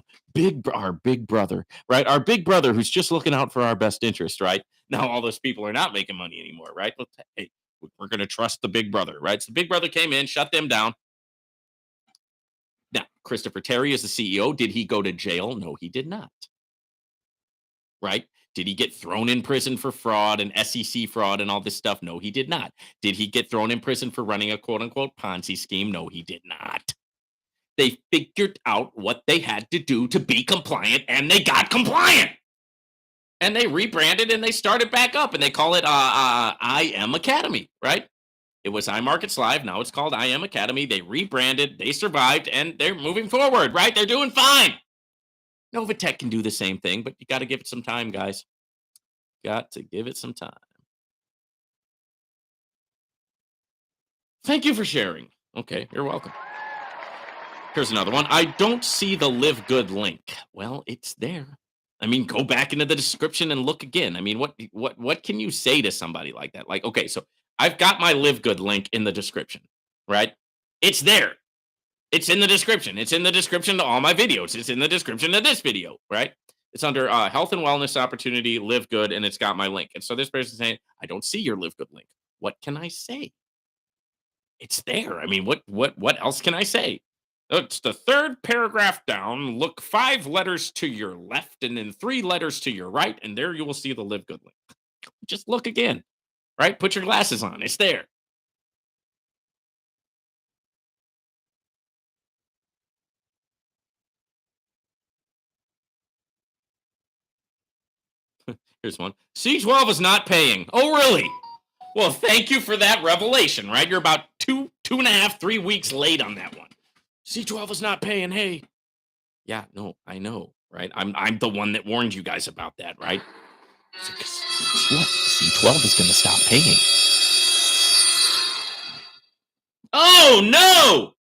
Our big brother, right? Our big brother who's just looking out for our best interest, right? Now all those people are not making money anymore, right? But hey, we're going to trust the big brother, right? So the big brother came in, shut them down. Now, Christopher Terry is the CEO. Did he go to jail? No, he did not. Right? Did he get thrown in prison for fraud and SEC fraud and all this stuff? No, he did not. Did he get thrown in prison for running a quote unquote Ponzi scheme? No, he did not. They figured out what they had to do to be compliant, and they got compliant. And they rebranded and they started back up, and they call it I Am Academy, right? It was iMarkets Live. Now it's called I Am Academy. They rebranded, they survived, and they're moving forward, right? They're doing fine. NovaTech can do the same thing, but you got to give it some time, guys. Got to give it some time. Thank you for sharing. Okay, you're welcome. Here's another one. I don't see the LiveGood link. Well, it's there. I mean, go back into the description and look again. I mean, what can you say to somebody like that? Like, okay, so I've got my LiveGood link in the description, right? It's there. It's in the description. It's in the description to all my videos. It's in the description to this video, right? It's under health and wellness opportunity, LiveGood, and it's got my link. And so this person's saying, I don't see your LiveGood link. What can I say? It's there. I mean, what else can I say? It's the third paragraph down. Look 5 letters to your left and then 3 letters to your right, and there you will see the LiveGood link. Just look again, right? Put your glasses on. It's there. Here's one. C12 is not paying. Oh, really? Well, thank you for that revelation, right? You're about 2.5, 3 weeks late on that one. C12 is not paying. Hey. Yeah, no, I know, right? I'm the one that warned you guys about that, right? C12 is going to stop paying. Oh, no!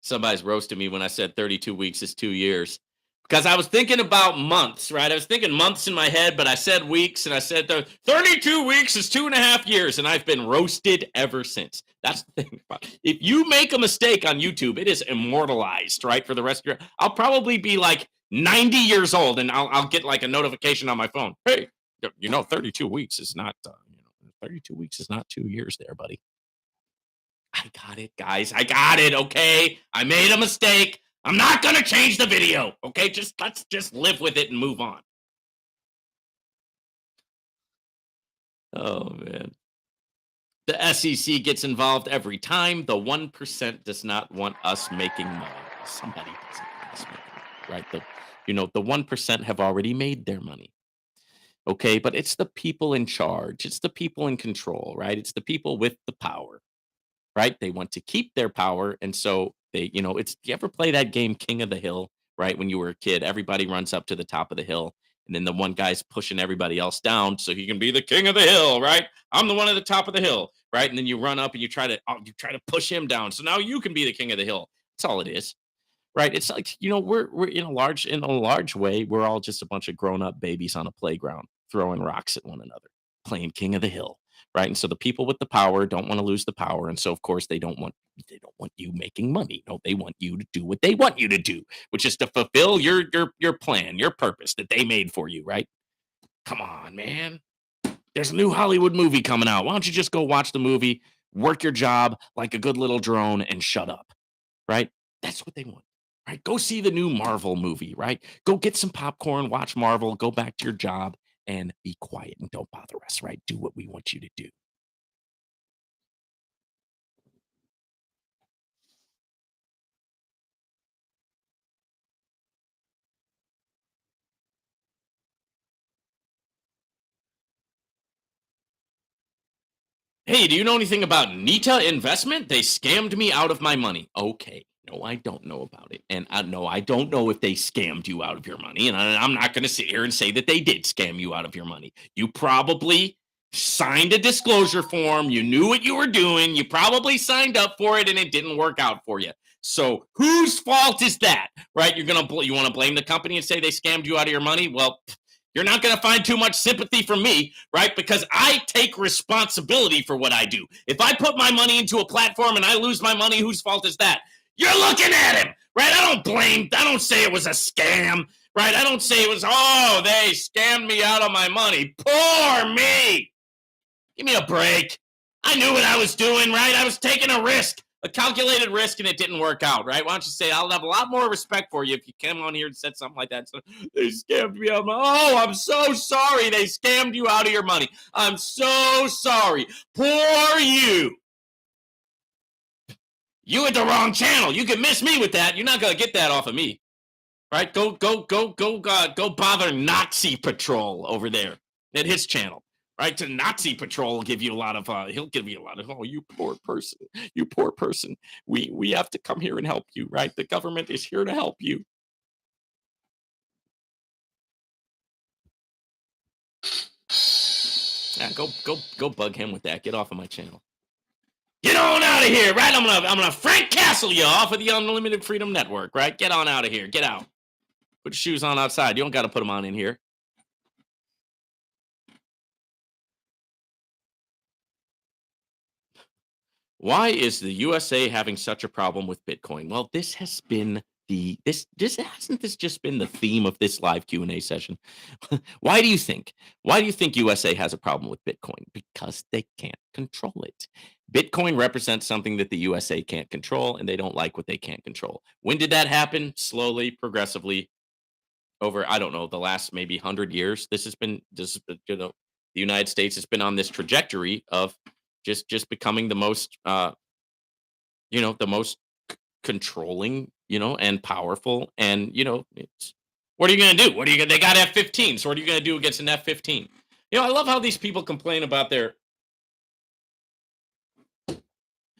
Somebody's roasting me when I said 32 weeks is 2 years. Because I was thinking about months, right? I was thinking months in my head, but I said weeks, and I said 32 weeks is 2.5 years, and I've been roasted ever since. That's the thing about it. If you make a mistake on YouTube, it is immortalized, right? For the rest of your, I'll probably be like 90 years old, and I'll get like a notification on my phone. Hey, 32 weeks is not 32 weeks is not 2 years there, buddy. I got it, guys. I got it. Okay. I made a mistake. I'm not going to change the video. Okay. Let's just live with it and move on. Oh, man. The SEC gets involved every time. The 1% does not want us making money. Somebody doesn't want us making money, right? The 1% have already made their money. Okay. But it's the people in charge. It's the people in control, right? It's the people with the power. Right? They want to keep their power. And so it's, you ever play that game, King of the Hill, right? When you were a kid, everybody runs up to the top of the hill. And then the one guy's pushing everybody else down so he can be the king of the hill, right? I'm the one at the top of the hill, right? And then you run up and you try to push him down. So now you can be the king of the hill. That's all it is. Right? It's like, we're in a large way, we're all just a bunch of grown-up babies on a playground throwing rocks at one another, playing king of the hill, right? And so the people with the power don't want to lose the power, and so of course they don't want you making money. No, they want you to do what they want you to do, which is to fulfill your plan, your purpose that they made for you, right? Come on, man. There's a new Hollywood movie coming out. Why don't you just go watch the movie, work your job like a good little drone, and shut up, right? That's what they want. Right? Go see the new Marvel movie, right? Go get some popcorn, watch Marvel, go back to your job and be quiet and don't bother us, right? Do what we want you to do. Hey, do you know anything about Nita Investment? They scammed me out of my money. Okay. No, I don't know about it. And no, I don't know if they scammed you out of your money. And I'm not going to sit here and say that they did scam you out of your money. You probably signed a disclosure form. You knew what you were doing. You probably signed up for it and it didn't work out for you. So whose fault is that? Right? You want to blame the company and say they scammed you out of your money? Well, you're not going to find too much sympathy from me, right? Because I take responsibility for what I do. If I put my money into a platform and I lose my money, whose fault is that? You're looking at him, right? I don't say it was a scam, right? I don't say it was, oh, they scammed me out of my money. Poor me. Give me a break. I knew what I was doing, right? I was taking a risk, a calculated risk, and it didn't work out, right? Why don't you say, I'll have a lot more respect for you if you came on here and said something like that. So, they scammed me out of my, oh, I'm so sorry they scammed you out of your money. I'm so sorry. Poor you. You at the wrong channel. You can miss me with that. You're not going to get that off of me, right? Go bother Nazi Patrol over there at his channel. Right, to Nazi Patrol will give you a lot of he'll give you a lot of, oh, you poor person, we have to come here and help you, right? The government is here to help you. Yeah, go bug him with that. Get off of my channel. Get on out of here, right? I'm gonna Frank Castle you off of the Unlimited Freedom Network, right? Get on out of here. Get out. Put your shoes on outside. You don't got to put them on in here. Why is the USA having such a problem with Bitcoin? Well, this has been this just been the theme of this live Q&A session. Why do you think? Why do you think USA has a problem with Bitcoin? Because they can't control it. Bitcoin represents something that the USA can't control, and they don't like what they can't control. When did that happen? Slowly, progressively, over, I don't know, the last maybe 100 years. The United States has been on this trajectory of just becoming the most the most controlling, and powerful. And what are you going to do? They got F-15, so what are you going to do against an F-15? I love how these people complain about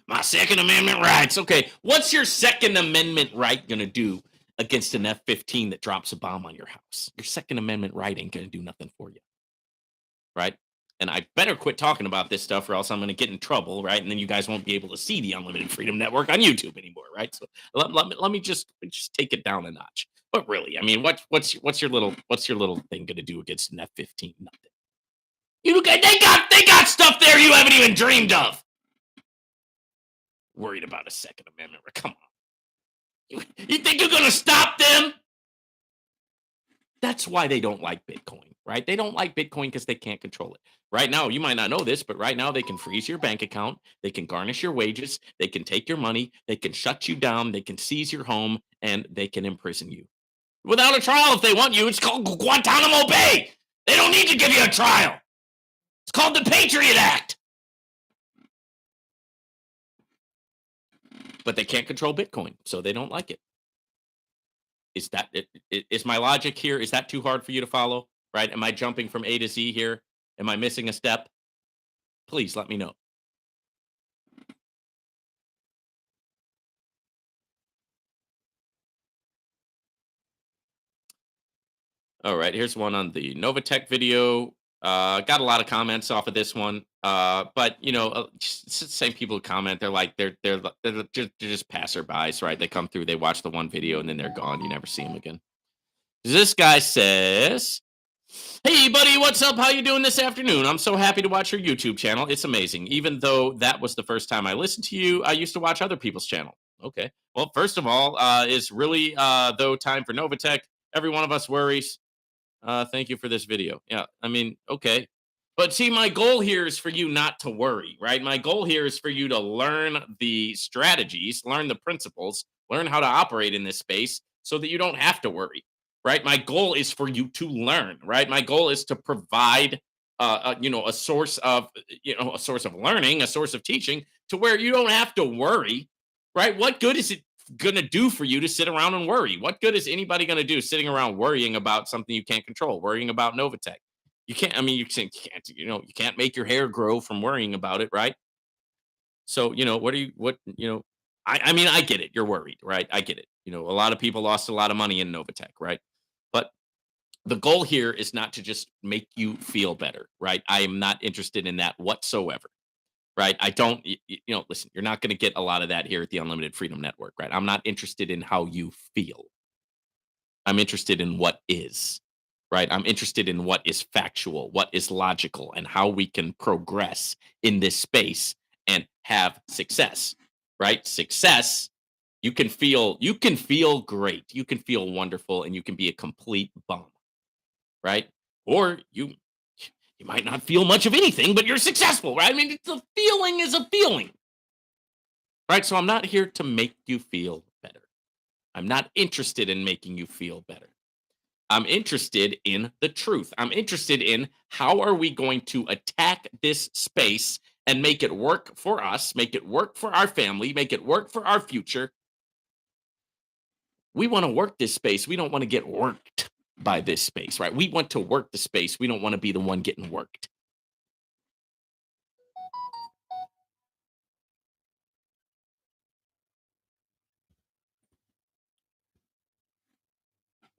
my Second Amendment rights. Okay, what's your Second Amendment right going to do against an F-15 that drops a bomb on your house? Your Second Amendment right ain't going to do nothing for you, right? And I better quit talking about this stuff or else I'm going to get in trouble, right? And then you guys won't be able to see the Unlimited Freedom Network on YouTube anymore, right? So let me just take it down a notch. But really, I mean, what's your little thing going to do against an F-15? Nothing. They got stuff there you haven't even dreamed of. Worried about a Second Amendment? Come on. You think you're going to stop them? That's why they don't like Bitcoin. right? They don't like Bitcoin because they can't control it. Right now, you might not know this, but right now they can freeze your bank account, they can garnish your wages, they can take your money, they can shut you down, they can seize your home, and they can imprison you without a trial if they want you. It's called Guantanamo Bay. They don't need to give you a trial. It's called the Patriot Act. But they can't control Bitcoin, so they don't like it. Is my logic here? Is that too hard for you to follow? Right? Am I jumping from A to Z here? Am I missing a step? Please let me know. All right, here's one on the NovaTech video. Got a lot of comments off of this one, but it's the same people who comment. They're like they're just passerbys, right? They come through, they watch the one video, and then they're gone. You never see them again. This guy says, "Hey, buddy, what's up? How you doing this afternoon? I'm so happy to watch your YouTube channel. It's amazing. Even though that was the first time I listened to you, I used to watch other people's channel." Okay. Well, first of all, is really though time for NovaTech. Every one of us worries. Thank you for this video. Yeah, I mean, okay. But see, my goal here is for you not to worry, right? My goal here is for you to learn the strategies, learn the principles, learn how to operate in this space so that you don't have to worry, right? My goal is for you to learn, right? My goal is to provide, a source of, a source of learning, a source of teaching to where you don't have to worry, right? What good is it going to do for you to sit around and worry? What good is anybody going to do sitting around worrying about something you can't control, worrying about NovaTech? You can't, I mean, you can't make your hair grow from worrying about it, right? So, I mean, I get it. You're worried, right? I get it. A lot of people lost a lot of money in NovaTech, right? But the goal here is not to just make you feel better, right? I am not interested in that whatsoever, right? I don't, listen, you're not going to get a lot of that here at the Unlimited Freedom Network, right? I'm not interested in how you feel. I'm interested in what is, right? I'm interested in what is factual, what is logical, and how we can progress in this space and have success, right? Success, you can feel great, you can feel wonderful, and you can be a complete bum, right? Or you might not feel much of anything, but you're successful, right? I mean, it's a feeling is a feeling, right? So I'm not here to make you feel better. I'm not interested in making you feel better. I'm interested in the truth. I'm interested in how are we going to attack this space and make it work for us, make it work for our family, make it work for our future. We want to work this space. We don't want to get worked by this space, right? We want to work the space. We don't want to be the one getting worked.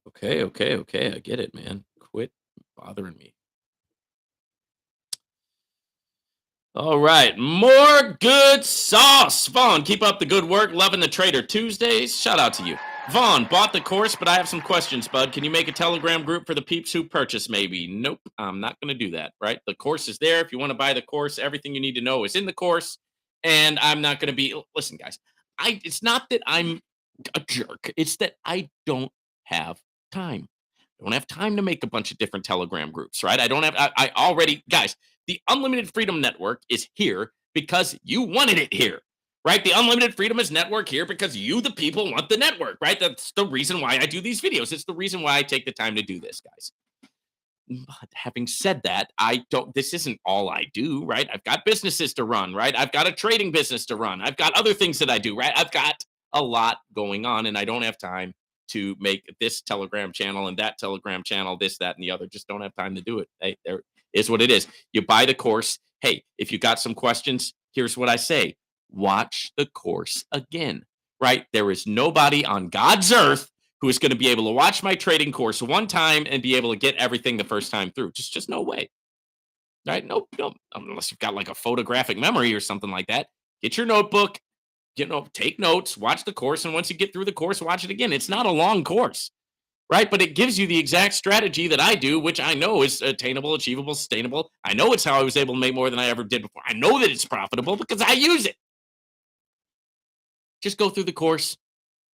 Okay, okay, okay. I get it, man. Quit bothering me. All right, more good sauce. Vaughn, keep up the good work. Loving the Trader Tuesdays. Shout out to you. Vaughn, bought the course, but I have some questions, bud. Can you make a Telegram group for the peeps who purchase, maybe? Nope, I'm not going to do that, right? The course is there. If you want to buy the course, everything you need to know is in the course. And I'm not going to be, listen, guys, it's not that I'm a jerk. It's that I don't have time. I don't have time to make a bunch of different Telegram groups, right? I already, guys, the Unlimited Freedom Network is here because you wanted it here, right? The Unlimited Freedom is network here because you, the people, want the network, right? That's the reason why I do these videos. It's the reason why I take the time to do this, guys. But having said that, this isn't all I do, right? I've got businesses to run, right? I've got a trading business to run. I've got other things that I do, right? I've got a lot going on and I don't have time to make this Telegram channel and that Telegram channel, this, that, and the other. Just don't have time to do it. Hey, there is what it is. You buy the course. Hey, if you got some questions, here's what I say. Watch the course again, right? There is nobody on God's earth who is going to be able to watch my trading course one time and be able to get everything the first time through. Just no way. Right? No, unless you've got like a photographic memory or something like that. Get your notebook, take notes, watch the course, and once you get through the course, watch it again. It's not a long course, right? But it gives you the exact strategy that I do, which I know is attainable, achievable, sustainable. I know it's how I was able to make more than I ever did before. I know that it's profitable because I use it. Just go through the course,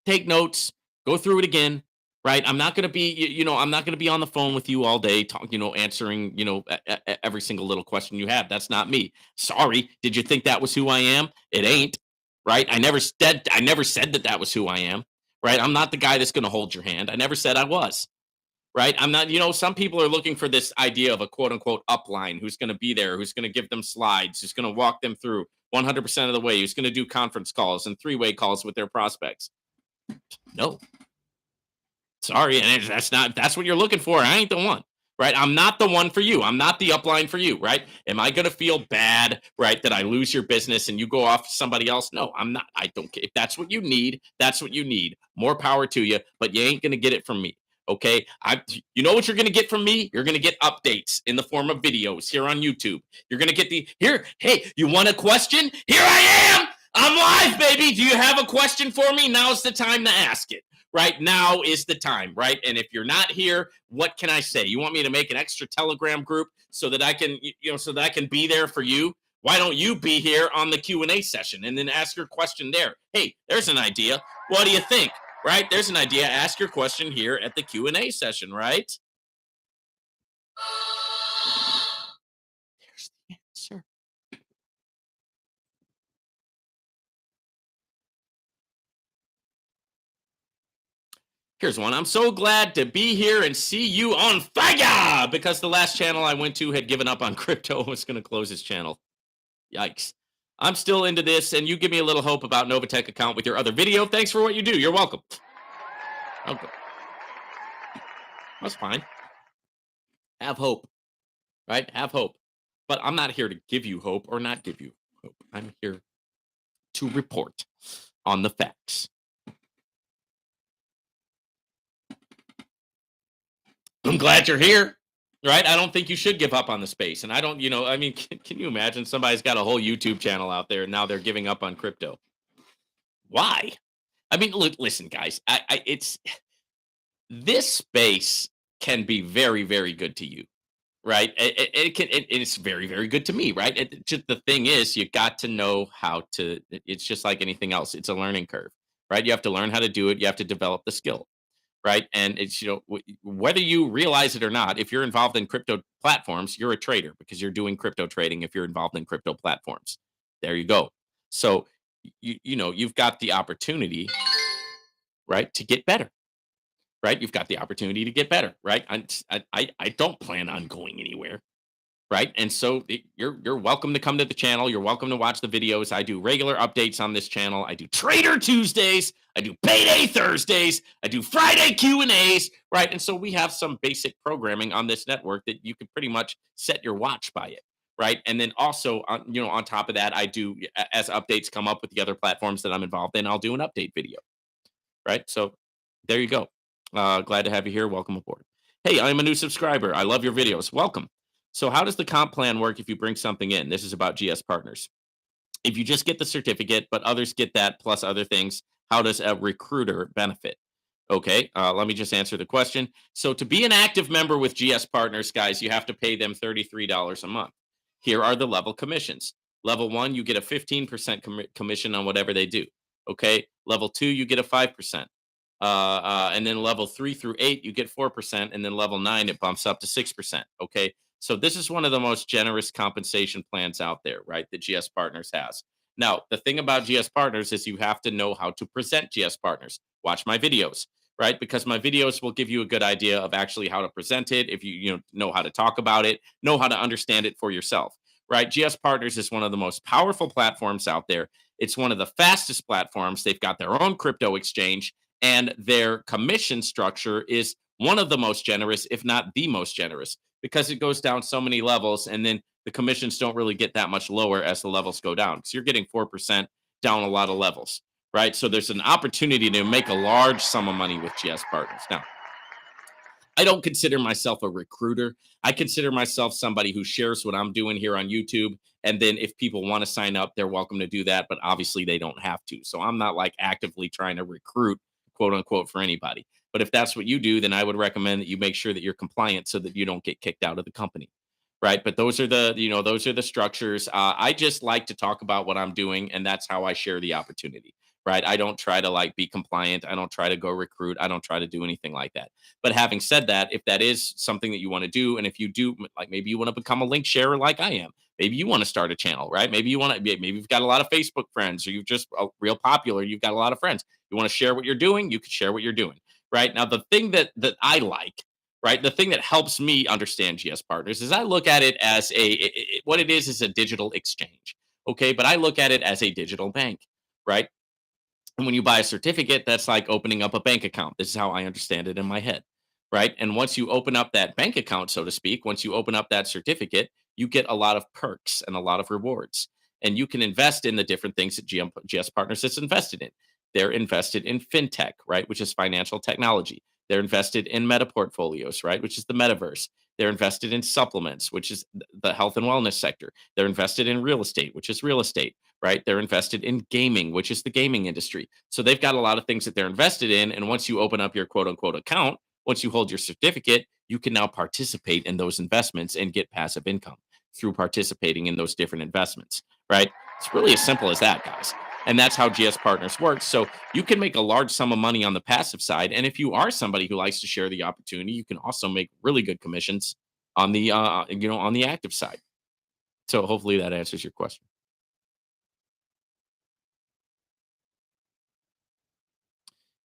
take notes, go through it again, right? I'm not going to be, I'm not going to be on the phone with you all day, answering, every single little question you have. That's not me. Sorry. Did you think that was who I am? It ain't, right? I never said that that was who I am, right? I'm not the guy that's going to hold your hand. I never said I was, right? I'm not, some people are looking for this idea of a quote unquote upline who's going to be there, who's going to give them slides, who's going to walk them through 100% of the way, who's going to do conference calls and three-way calls with their prospects. No, sorry, and that's not, if that's what you're looking for, I ain't the one, right? I'm not the one for you. I'm not the upline for you, right? Am I going to feel bad, right, that I lose your business and you go off to somebody else? No, I'm not. I don't care. If that's what you need, that's what you need. More power to you, but you ain't going to get it from me. Okay, you know what you're going to get from me? You're going to get updates in the form of videos here on YouTube. You're going to get here. Hey, you want a question? Here I am. I'm live, baby. Do you have a question for me? Now's the time to ask it. Right now is the time, right? And if you're not here, what can I say? You want me to make an extra Telegram group so that I can, so that I can be there for you? Why don't you be here on the Q&A session and then ask your question there? Hey, there's an idea. What do you think? Right? There's an idea. Ask your question here at the Q&A session, right? There's the answer. Here's one. I'm so glad to be here and see you on fire because the last channel I went to had given up on crypto and was going to close his channel. Yikes. I'm still into this, and you give me a little hope about NovaTech account with your other video. Thanks for what you do. You're welcome. Okay. That's fine. Have hope, right? Have hope. But I'm not here to give you hope or not give you hope. I'm here to report on the facts. I'm glad you're here, right? I don't think you should give up on the space. And I don't, I mean, can you imagine somebody's got a whole YouTube channel out there and now they're giving up on crypto? Why? I mean, look, listen, guys, it's this space can be very, very good to you, right? It's very, very good to me, right? Just the thing is, you got to know how to. It's just like anything else; it's a learning curve, right? You have to learn how to do it. You have to develop the skill, right? And it's whether you realize it or not, if you're involved in crypto platforms, you're a trader because you're doing crypto trading. If you're involved in crypto platforms, there you go. So you've got the opportunity, right, to get better, right? You've got the opportunity to get better, right? I don't plan on going anywhere, right? And so you're welcome to come to the channel. You're welcome to watch the videos. I do regular updates on this channel. I do Trader Tuesdays. I do Payday Thursdays. I do Friday Q&As, right? And so we have some basic programming on this network that you can pretty much set your watch by it, right? And then also, on top of that, I do, as updates come up with the other platforms that I'm involved in, I'll do an update video, right? So there you go. Glad to have you here. Welcome aboard. Hey, I'm a new subscriber. I love your videos. Welcome. So how does the comp plan work if you bring something in? This is about GS Partners. If you just get the certificate, but others get that plus other things, how does a recruiter benefit? Okay, let me just answer the question. So to be an active member with GS Partners, guys, you have to pay them $33 a month. Here are the level commissions. Level 1, you get a 15% commission on whatever they do. Okay, level 2, you get a 5%. And then level 3 through 8, you get 4%. And then level 9, it bumps up to 6%. Okay. So this is one of the most generous compensation plans out there, right? That GS Partners has. Now, the thing about GS Partners is you have to know how to present GS Partners. Watch my videos, right? Because my videos will give you a good idea of actually how to present it. If you know how to talk about it, know how to understand it for yourself, right? GS Partners is one of the most powerful platforms out there. It's one of the fastest platforms. They've got their own crypto exchange, and their commission structure is one of the most generous, if not the most generous, because it goes down so many levels, and then the commissions don't really get that much lower as the levels go down. So you're getting 4% down a lot of levels, right? So there's an opportunity to make a large sum of money with GS Partners. Now, I don't consider myself a recruiter. I consider myself somebody who shares what I'm doing here on YouTube. And then if people want to sign up, they're welcome to do that. But obviously, they don't have to. So I'm not like actively trying to recruit, quote unquote, for anybody. But if that's what you do, then I would recommend that you make sure that you're compliant so that you don't get kicked out of the company. Right. But those are the structures. I just like to talk about what I'm doing. And that's how I share the opportunity. right? I don't try to like be compliant. I don't try to go recruit. I don't try to do anything like that. But having said that, if that is something that you want to do, and if you do, like maybe you want to become a link sharer like I am, maybe you want to start a channel, right? Maybe you want to, maybe you've got a lot of Facebook friends, or you've just real popular, you've got a lot of friends. You want to share what you're doing, you can share what you're doing, right? Now, the thing that I like, right, the thing that helps me understand GS Partners is I look at it as what it is a digital exchange, okay? But I look at it as a digital bank, right? And when you buy a certificate, that's like opening up a bank account. This is how I understand it in my head, right? And once you open up that bank account, so to speak, once you open up that certificate, you get a lot of perks and a lot of rewards. And you can invest in the different things that GS Partners is invested in. They're invested in fintech, right, which is financial technology. They're invested in meta portfolios, right, which is the metaverse. They're invested in supplements, which is the health and wellness sector. They're invested in real estate, which is real estate, right? They're invested in gaming, which is the gaming industry. So they've got a lot of things that they're invested in. And once you open up your quote unquote account, once you hold your certificate, you can now participate in those investments and get passive income through participating in those different investments, right? It's really as simple as that, guys. And that's how GS Partners works. So you can make a large sum of money on the passive side. And if you are somebody who likes to share the opportunity, you can also make really good commissions on the on the active side. So hopefully that answers your question.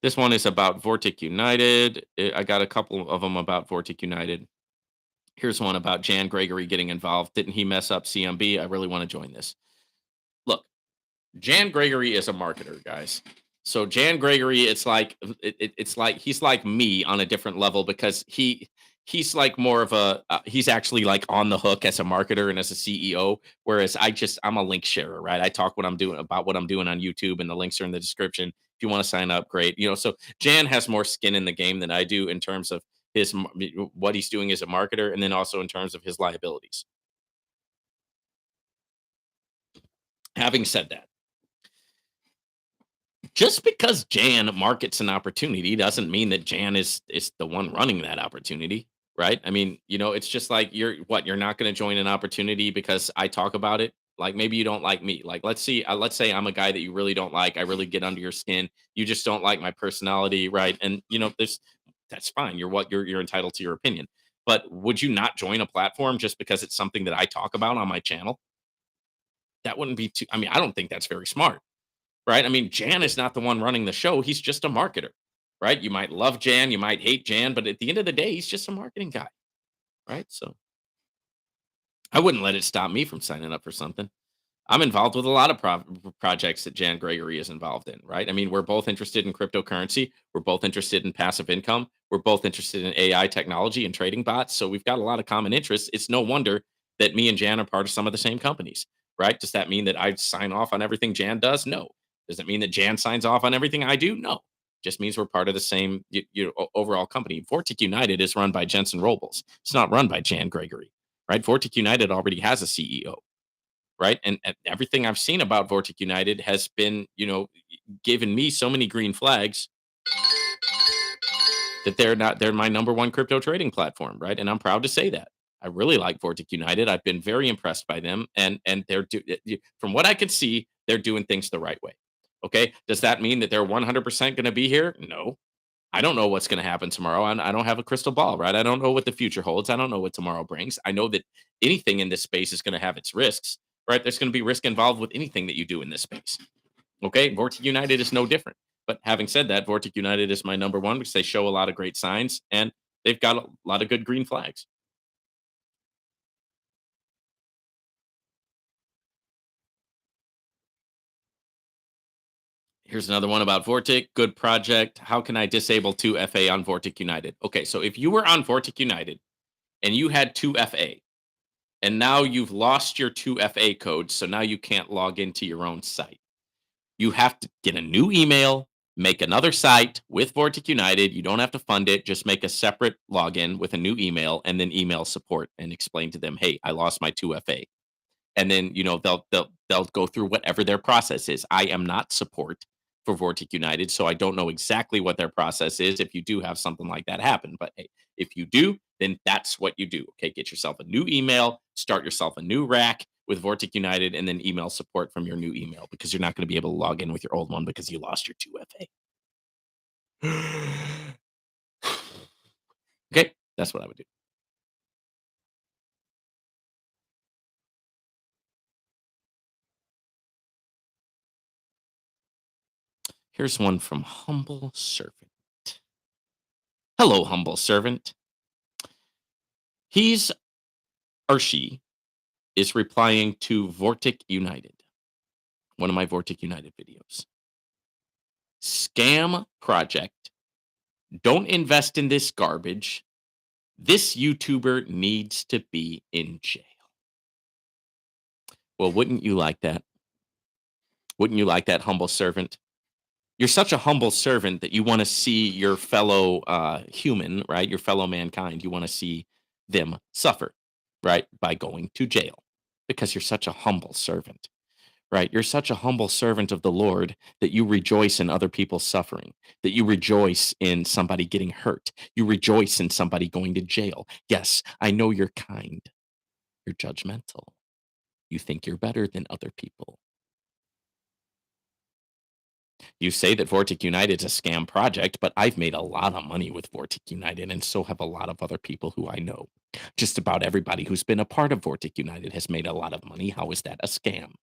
This one is about Vortic United. I got a couple of them about Vortic United. Here's one about Jan Gregory getting involved. Didn't he mess up CMB? I really want to join this. Look, Jan Gregory is a marketer, guys. So Jan Gregory, it's like he's like me on a different level because he's like more of a he's actually like on the hook as a marketer and as a CEO, whereas I'm a link sharer, right? I talk what I'm doing about what I'm doing on YouTube, and the links are in the description. If you want to sign up, great. So Jan has more skin in the game than I do in terms of what he's doing as a marketer, and then also in terms of his liabilities. Having said that, just because Jan markets an opportunity doesn't mean that Jan is the one running that opportunity, right? I mean, it's just like you're not going to join an opportunity because I talk about it. Like maybe you don't like me. Like let's say I'm a guy that you really don't like. I really get under your skin. You just don't like my personality, right? And this that's fine. You're entitled to your opinion. But would you not join a platform just because it's something that I talk about on my channel? That wouldn't be too. I mean, I don't think that's very smart, right? I mean, Jan is not the one running the show. He's just a marketer, right? You might love Jan, you might hate Jan, but at the end of the day, he's just a marketing guy, right? So I wouldn't let it stop me from signing up for something. I'm involved with a lot of projects that Jan Gregory is involved in, right? I mean, we're both interested in cryptocurrency. We're both interested in passive income. We're both interested in AI technology and trading bots. So we've got a lot of common interests. It's no wonder that me and Jan are part of some of the same companies, right? Does that mean that I sign off on everything Jan does? No. Does it mean that Jan signs off on everything I do? No. Just means we're part of the same overall company. Vortic United is run by Jensen Robles. It's not run by Jan Gregory, right? Vortic United already has a CEO, right? And everything I've seen about Vortic United has been, given me so many green flags that they're my number one crypto trading platform, right? And I'm proud to say that. I really like Vortic United. I've been very impressed by them, and from what I can see, they're doing things the right way. Okay, does that mean that they're 100% going to be here? No, I don't know what's going to happen tomorrow. I don't have a crystal ball, right? I don't know what the future holds. I don't know what tomorrow brings. I know that anything in this space is going to have its risks, right? There's going to be risk involved with anything that you do in this space. Okay, Vortic United is no different. But having said that, Vortic United is my number one because they show a lot of great signs and they've got a lot of good green flags. Here's another one about Vortic. Good project. How can I disable 2FA on Vortic United? Okay, so if you were on Vortic United and you had 2FA, and now you've lost your 2FA code, so now you can't log into your own site. You have to get a new email, make another site with Vortic United. You don't have to fund it. Just make a separate login with a new email and then email support and explain to them, hey, I lost my 2FA. And then, they'll go through whatever their process is. I am not support for Vortic United, so I don't know exactly what their process is if you do have something like that happen. But hey, if you do, then that's what you do. Okay, get yourself a new email, start yourself a new rack, with Vortic United and then email support from your new email because you're not going to be able to log in with your old one because you lost your 2FA. Okay, that's what I would do. Here's one from Humble Servant. Hello, Humble Servant. He's or she is replying to Vortic United, one of my Vortic United videos. Scam project. Don't invest in this garbage. This YouTuber needs to be in jail. Well, wouldn't you like that? Wouldn't you like that, Humble Servant? You're such a humble servant that you want to see your fellow human, right? Your fellow mankind. You want to see them suffer, right? By going to jail because you're such a humble servant, right? You're such a humble servant of the Lord that you rejoice in other people's suffering, that you rejoice in somebody getting hurt. You rejoice in somebody going to jail. Yes, I know you're kind. You're judgmental. You think you're better than other people. You say that Vortic United is a scam project, but I've made a lot of money with Vortic United, and so have a lot of other people who I know. Just about everybody who's been a part of Vortic United has made a lot of money. How is that a scam?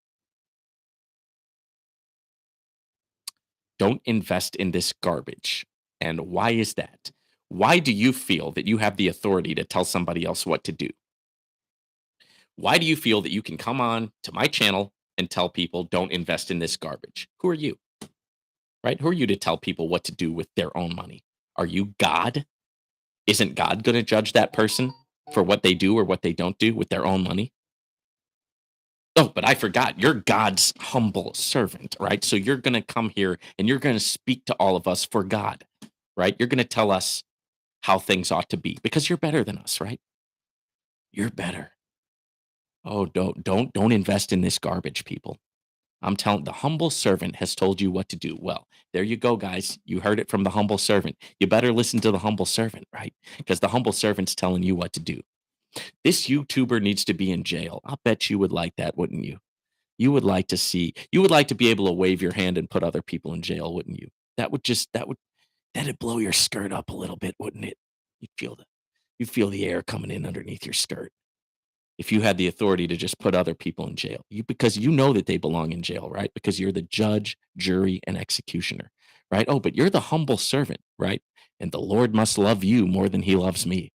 Don't invest in this garbage. And why is that? Why do you feel that you have the authority to tell somebody else what to do? Why do you feel that you can come on to my channel and tell people don't invest in this garbage? Who are you? Right? Who are you to tell people what to do with their own money? Are you God? Isn't God going to judge that person for what they do or what they don't do with their own money? Oh, but I forgot. You're God's humble servant, right? So you're going to come here and you're going to speak to all of us for God, right? You're going to tell us how things ought to be because you're better than us, right? You're better. Oh, don't invest in this garbage, people. I'm telling the humble servant has told you what to do. Well, there you go, guys. You heard it from the humble servant. You better listen to the humble servant, right? Because the humble servant's telling you what to do. This YouTuber needs to be in jail. I'll bet you would like that, wouldn't you? You would like to be able to wave your hand and put other people in jail, wouldn't you? That'd blow your skirt up a little bit, wouldn't it? You'd feel the air coming in underneath your skirt if you had the authority to just put other people in jail. Because you know that they belong in jail, right? Because you're the judge, jury, and executioner, right? Oh, but you're the humble servant, right? And the Lord must love you more than he loves me,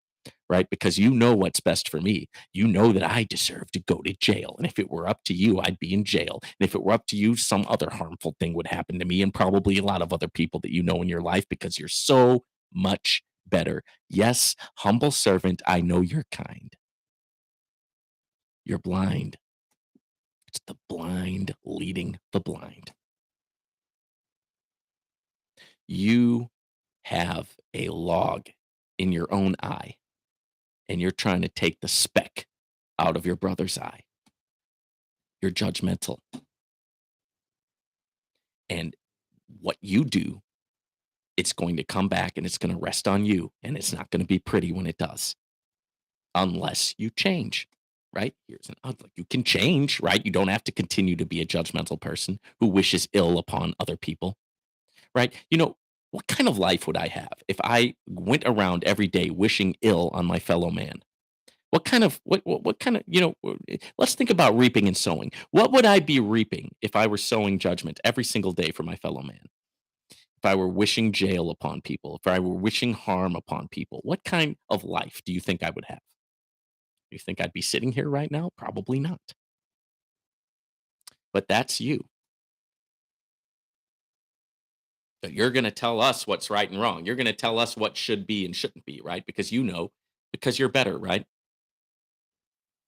right? Because you know what's best for me. You know that I deserve to go to jail. And if it were up to you, I'd be in jail. And if it were up to you, some other harmful thing would happen to me and probably a lot of other people that you know in your life because you're so much better. Yes, humble servant, I know you're kind. You're blind. It's the blind leading the blind. You have a log in your own eye, and you're trying to take the speck out of your brother's eye. You're judgmental. And what you do, it's going to come back and it's going to rest on you, and it's not going to be pretty when it does, unless you change. Right? Here's an outlook. You can change, right? You don't have to continue to be a judgmental person who wishes ill upon other people. Right? You know, what kind of life would I have if I went around every day wishing ill on my fellow man? What kind of, let's think about reaping and sowing. What would I be reaping if I were sowing judgment every single day for my fellow man? If I were wishing jail upon people, if I were wishing harm upon people, what kind of life do you think I would have? Do you think I'd be sitting here right now? Probably not. But that's you. So you're going to tell us what's right and wrong. You're going to tell us what should be and shouldn't be, right? Because you know, because you're better, right?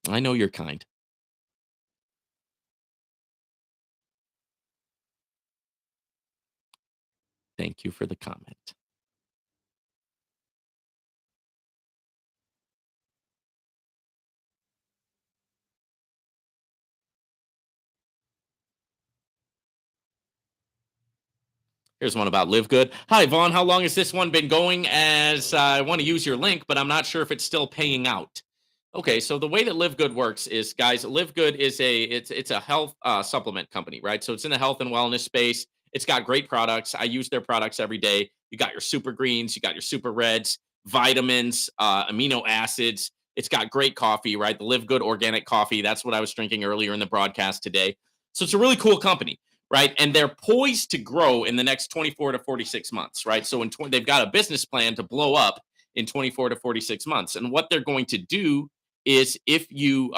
I know you're kind. Thank you for the comment. Here's one about LiveGood. Hi, Vaughn. How long has this one been going? As I want to use your link, but I'm not sure if it's still paying out. Okay, so the way that LiveGood works is, guys, LiveGood is it's a health supplement company, right? So it's in the health and wellness space. It's got great products. I use their products every day. You got your super greens, you got your super reds, vitamins, amino acids. It's got great coffee, right? The LiveGood organic coffee. That's what I was drinking earlier in the broadcast today. So it's a really cool company, right? And they're poised to grow in the next 24 to 46 months, right? So they've got a business plan to blow up in 24 to 46 months. And what they're going to do is if you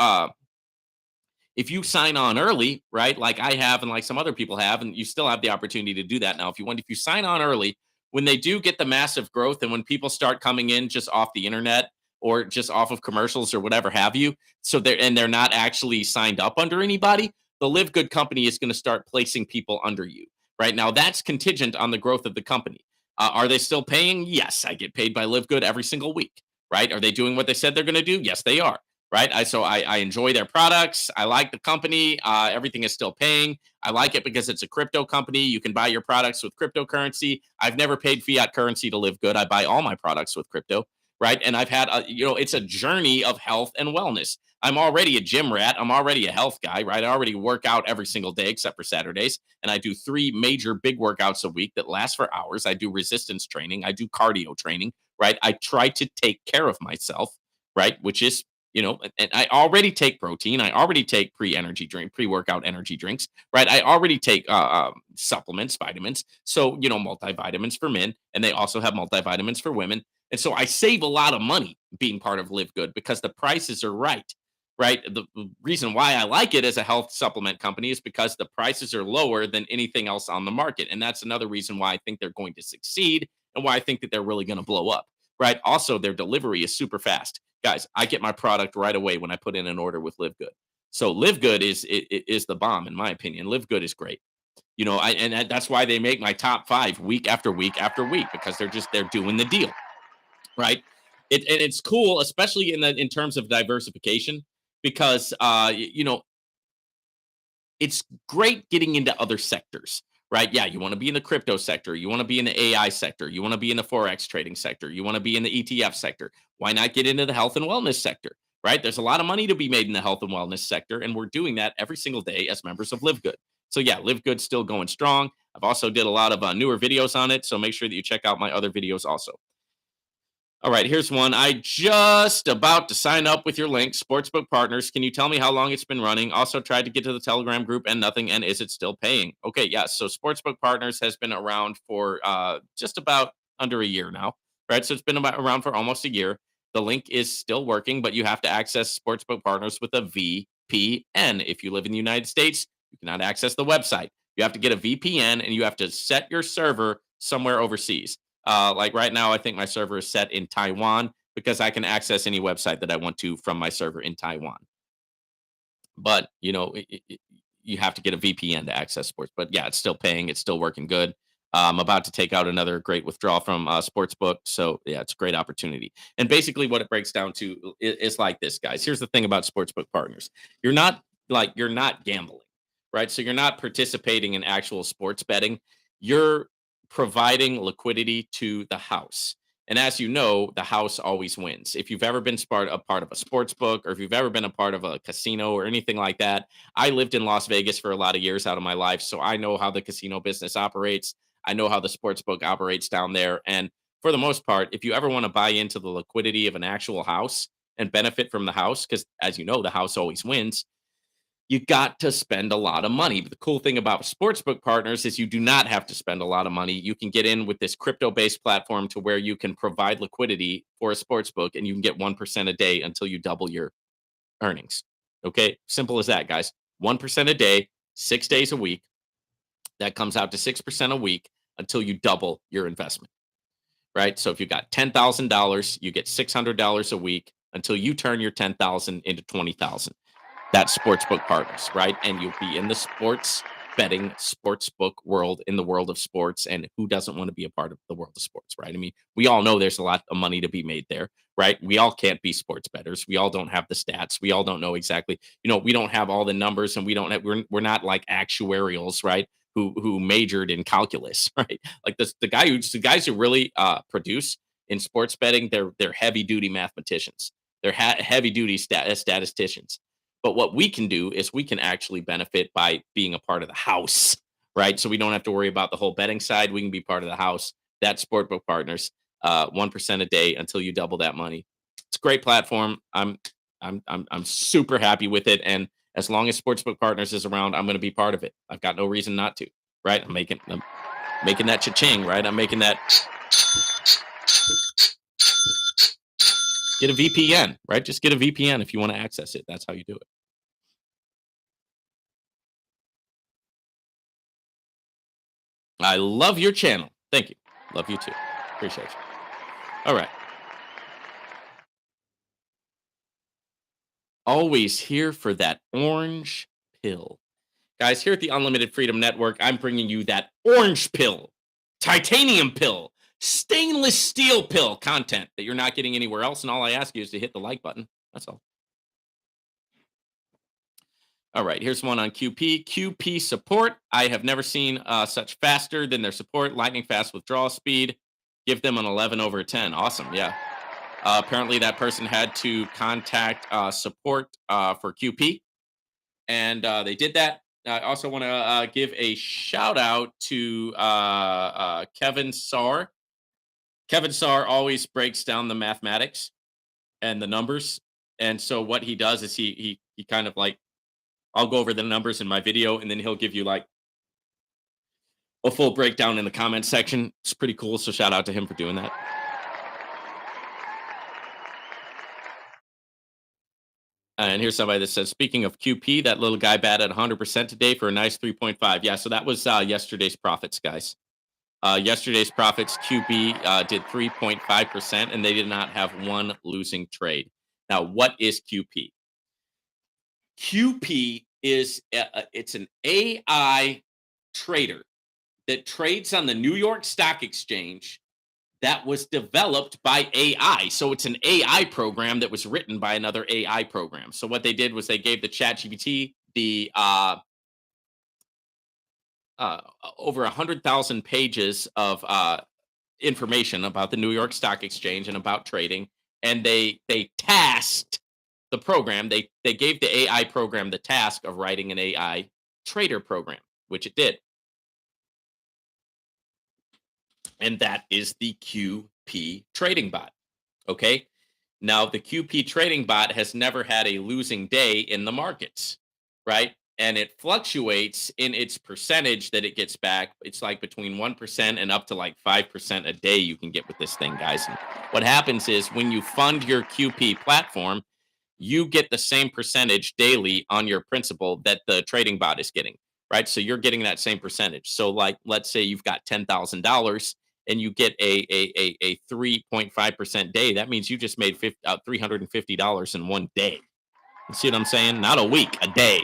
sign on early, right, like I have and like some other people have, and you still have the opportunity to do that now if you sign on early, when they do get the massive growth and when people start coming in just off the internet or just off of commercials or whatever have you, so they're not actually signed up under anybody, the Live Good company is going to start placing people under you. Right now, that's contingent on the growth of the company. Are they still paying? Yes, I get paid by Live Good every single week. Right? Are they doing what they said they're going to do? Yes, they are. Right? I enjoy their products. I like the company. Everything is still paying. I like it because it's a crypto company. You can buy your products with cryptocurrency. I've never paid fiat currency to Live Good. I buy all my products with crypto. Right? And I've had it's a journey of health and wellness. I'm already a gym rat. I'm already a health guy, right? I already work out every single day except for Saturdays. And I do 3 major big workouts a week that last for hours. I do resistance training. I do cardio training, right? I try to take care of myself, right? Which is, and I already take protein. I already take pre-workout energy drinks, right? I already take supplements, vitamins. So, multivitamins for men, and they also have multivitamins for women. And so I save a lot of money being part of Live Good because the prices are right. Right. The reason why I like it as a health supplement company is because the prices are lower than anything else on the market. And that's another reason why I think they're going to succeed and why I think that they're really going to blow up. Right. Also, their delivery is super fast. Guys, I get my product right away when I put in an order with Live Good. So Live Good is the bomb, in my opinion. Live Good is great. That's why they make my top 5 week after week after week because they're doing the deal, right? And it's cool, especially in terms of diversification, because it's great getting into other sectors, right? Yeah, you want to be in the crypto sector, you want to be in the AI sector, you want to be in the forex trading sector, you want to be in the ETF sector. Why not get into the health and wellness sector? Right? There's a lot of money to be made in the health and wellness sector, and we're doing that every single day as members of Live Good. So yeah, Live Good still going strong. I've also did a lot of newer videos on it, so make sure that you check out my other videos also. All right, here's one. I just about to sign up with your link, Sportsbook Partners. Can you tell me how long it's been running? Also tried to get to the Telegram group and nothing. And is it still paying? Okay, yes. So Sportsbook Partners has been around for just about under a year now, right? So it's been around for almost a year. The link is still working, but you have to access Sportsbook Partners with a VPN. If you live in the United States, you cannot access the website. You have to get a VPN and you have to set your server somewhere overseas. Like right now, I think my server is set in Taiwan because I can access any website that I want to from my server in Taiwan. But you have to get a VPN to access sports. But yeah, it's still paying. It's still working good. I'm about to take out another great withdrawal from Sportsbook. So yeah, it's a great opportunity. And basically, what it breaks down to is like this, guys. Here's the thing about Sportsbook Partners: you're not gambling, right? So you're not participating in actual sports betting. You're providing liquidity to the house. And as you know, the house always wins. If you've ever been a part of a sports book or if you've ever been a part of a casino or anything like that, I lived in Las Vegas for a lot of years out of my life. So I know how the casino business operates. I know how the sports book operates down there. And for the most part, if you ever want to buy into the liquidity of an actual house and benefit from the house, because as you know, the house always wins, you got to spend a lot of money. But the cool thing about Sportsbook Partners is you do not have to spend a lot of money. You can get in with this crypto-based platform to where you can provide liquidity for a sports book and you can get 1% a day until you double your earnings. Okay? Simple as that, guys. 1% a day, 6 days a week. That comes out to 6% a week until you double your investment. Right? So if you got $10,000, you get $600 a week until you turn your 10,000 into 20,000. That's Sportsbook Partners, right? And you'll be in the sports betting, sportsbook world, in the world of sports. And who doesn't want to be a part of the world of sports, right? I mean, we all know there's a lot of money to be made there, right? We all can't be sports bettors. We all don't have the stats. We all don't know exactly, we don't have all the numbers and we're not like actuarials, right? Who majored in calculus, right? Like the guys who really produce in sports betting, they're heavy duty mathematicians. They're heavy duty statisticians. But what we can do is we can actually benefit by being a part of the house, right? So we don't have to worry about the whole betting side. We can be part of the house. That's Sportsbook Partners, 1% a day until you double that money. It's a great platform. I'm super happy with it, and as long as Sportsbook Partners is around, I'm going to be part of it. I've got no reason not to, right? I'm making that cha-ching, right? I'm making that. Get a VPN, right? Just get a VPN if you want to access it. That's how you do it. I love your channel. Thank you. Love you too. Appreciate you. All right. Always here for that orange pill. Guys, here at the Unlimited Freedom Network, I'm bringing you that orange pill, titanium pill, stainless steel pill content that you're not getting anywhere else. And all I ask you is to hit the like button. That's all. All right, here's one on QP. QP support. I have never seen such faster than their support. Lightning fast withdrawal speed. Give them an 11 over 10. Awesome, yeah. Apparently, that person had to contact support for QP, and they did that. I also want to give a shout out to Kevin Saar. Kevin Saar always breaks down the mathematics and the numbers, and so what he does is he kind of like, I'll go over the numbers in my video, and then he'll give you like a full breakdown in the comment section. It's pretty cool. So shout out to him for doing that. And here's somebody that says, speaking of QP, that little guy batted 100% today for a nice 3.5. Yeah, so that was yesterday's profits, guys. Yesterday's profits, QB did 3.5%, and they did not have one losing trade. Now, what is QP? QP is it's an AI trader that trades on the New York Stock Exchange that was developed by AI. So it's an AI program that was written by another AI program. So what they did was they gave the ChatGPT the over 100,000 pages of information about the New York Stock Exchange and about trading, and they tasked the program. They gave the AI program the task of writing an AI trader program, which it did. And that is the QP trading bot. Okay. Now, the QP trading bot has never had a losing day in the markets, right? And it fluctuates in its percentage that it gets back. It's like between 1% and up to like 5% a day you can get with this thing, guys. And what happens is when you fund your QP platform, you get the same percentage daily on your principal that the trading bot is getting, right? So you're getting that same percentage. So like, let's say you've got $10,000 and you get a 3.5% day. That means you just made $350 in one day. You see what I'm saying? Not a week, a day.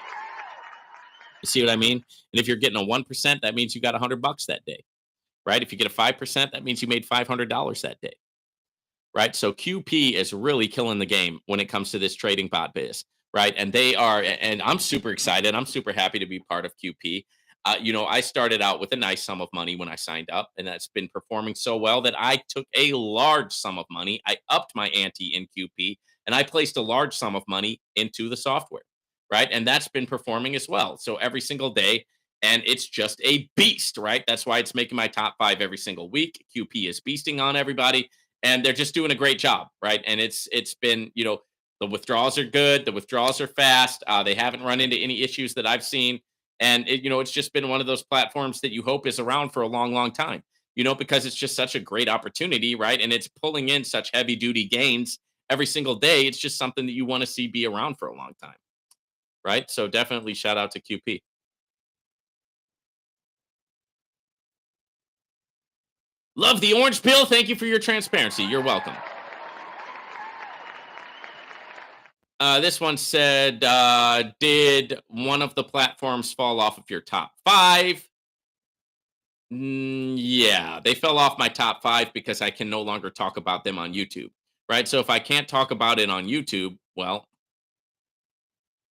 You see what I mean? And if you're getting a 1%, that means you got $100 that day, right? If you get a 5%, that means you made $500 that day, right? So QP is really killing the game when it comes to this trading bot biz, right? And they are, and I'm super excited. I'm super happy to be part of QP. I started out with a nice sum of money when I signed up, and that's been performing so well that I took a large sum of money. I upped my ante in QP, and I placed a large sum of money into the software, right? And that's been performing as well. So every single day, and it's just a beast, right? That's why it's making my top 5 every single week. QP is beasting on everybody, and they're just doing a great job, right? And it's been, the withdrawals are good. The withdrawals are fast. They haven't run into any issues that I've seen. And it's just been one of those platforms that you hope is around for a long, long time, because it's just such a great opportunity, right? And it's pulling in such heavy duty gains every single day. It's just something that you want to see be around for a long time, right? So definitely shout out to QP. Love the orange pill. Thank you for your transparency. You're welcome. This one said, did one of the platforms fall off of your top 5? Yeah, they fell off my top 5 because I can no longer talk about them on YouTube, right? So if I can't talk about it on YouTube, well,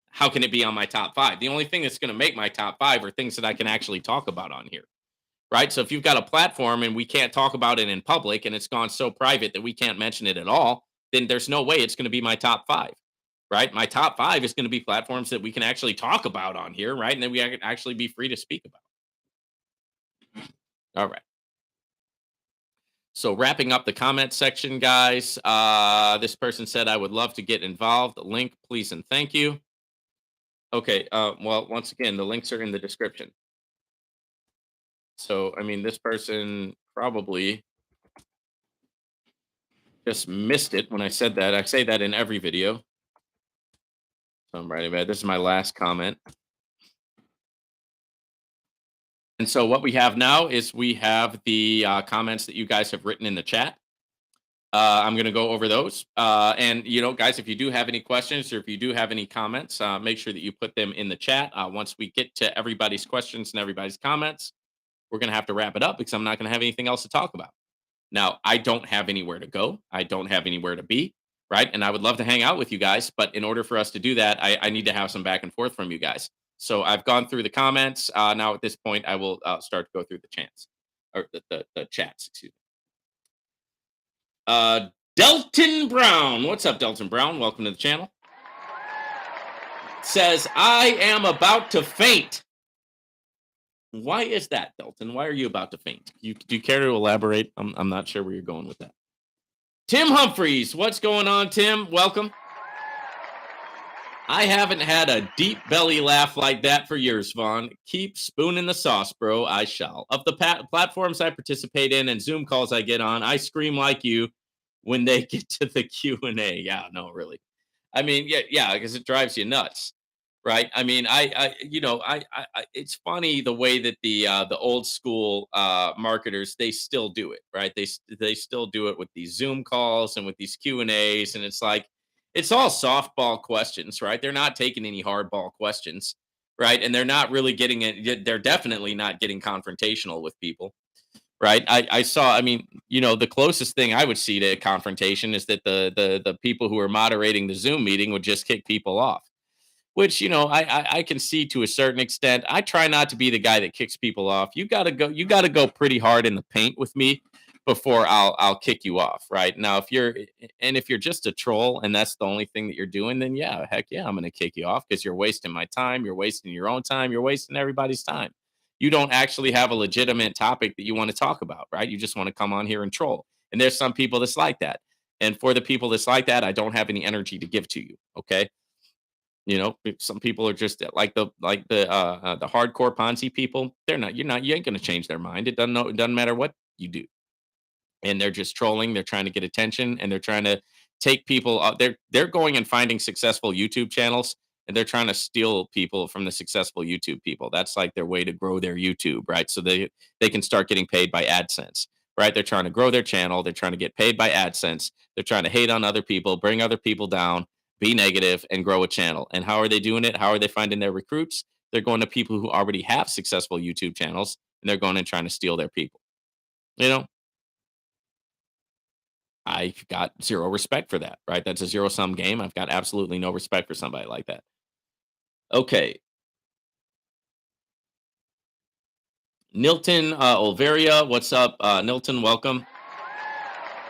how can it be on my top 5? The only thing that's going to make my top 5 are things that I can actually talk about on here, right? So if you've got a platform and we can't talk about it in public and it's gone so private that we can't mention it at all, then there's no way it's going to be my top 5, right? My top 5 is going to be platforms that we can actually talk about on here, right? And then we can actually be free to speak about. All right. So wrapping up the comment section, guys. This person said, I would love to get involved. Link, please, and thank you. Okay. Well, once again, the links are in the description. So, I mean, this person probably just missed it when I said that. I say that in every video. So I'm writing about this is my last comment. And so what we have now is we have the comments that you guys have written in the chat. I'm going to go over those. And, guys, if you do have any questions or if you do have any comments, make sure that you put them in the chat. Once we get to everybody's questions and everybody's comments, we're going to have to wrap it up because I'm not going to have anything else to talk about. Now, I don't have anywhere to go. I don't have anywhere to be, right? And I would love to hang out with you guys. But in order for us to do that, I need to have some back and forth from you guys. So I've gone through the comments. Now, at this point, I will start to go through the chats, or the chats, excuse me. Delton Brown. What's up, Delton Brown? Welcome to the channel. Says, I am about to faint. Why is that, Delton? Why are you about to faint? Do you care to elaborate? I'm not sure where you're going with that. Tim Humphreys. What's going on, Tim? Welcome. I haven't had a deep belly laugh like that for years, Vaughn. Keep spooning the sauce, bro. I shall. Of the platforms I participate in and Zoom calls I get on, I scream like you when they get to the Q&A. Yeah, no, really. I mean, yeah, because it drives you nuts, right? I mean, it's funny the way that the old school marketers, they still do it, right? They still do it with these Zoom calls and with these Q&As, and it's like, it's all softball questions, right? They're not taking any hardball questions, right? And they're not really getting it. They're definitely not getting confrontational with people, right? I saw. I mean, the closest thing I would see to confrontation is that the people who are moderating the Zoom meeting would just kick people off, which I can see to a certain extent. I try not to be the guy that kicks people off. You got to go pretty hard in the paint with me before I'll kick you off, right? Now, if you're just a troll and that's the only thing that you're doing, then yeah, heck yeah, I'm going to kick you off because you're wasting my time, you're wasting your own time, you're wasting everybody's time. You don't actually have a legitimate topic that you want to talk about, right? You just want to come on here and troll. And there's some people that's like that. And for the people that's like that, I don't have any energy to give to you, okay? Some people are just like the hardcore Ponzi people. You ain't going to change their mind. It doesn't matter what you do. And they're just trolling. They're trying to get attention, and they're trying to take people. They're going and finding successful YouTube channels, and they're trying to steal people from the successful YouTube people. That's like their way to grow their YouTube, right? So they can start getting paid by AdSense, right? They're trying to grow their channel. They're trying to get paid by AdSense. They're trying to hate on other people, bring other people down, be negative, and grow a channel. And how are they doing it? How are they finding their recruits? They're going to people who already have successful YouTube channels, and they're going and trying to steal their people. I've got zero respect for that, right? That's a zero-sum game. I've got absolutely no respect for somebody like that. Okay. Nilton Olveria, what's up? Nilton, welcome.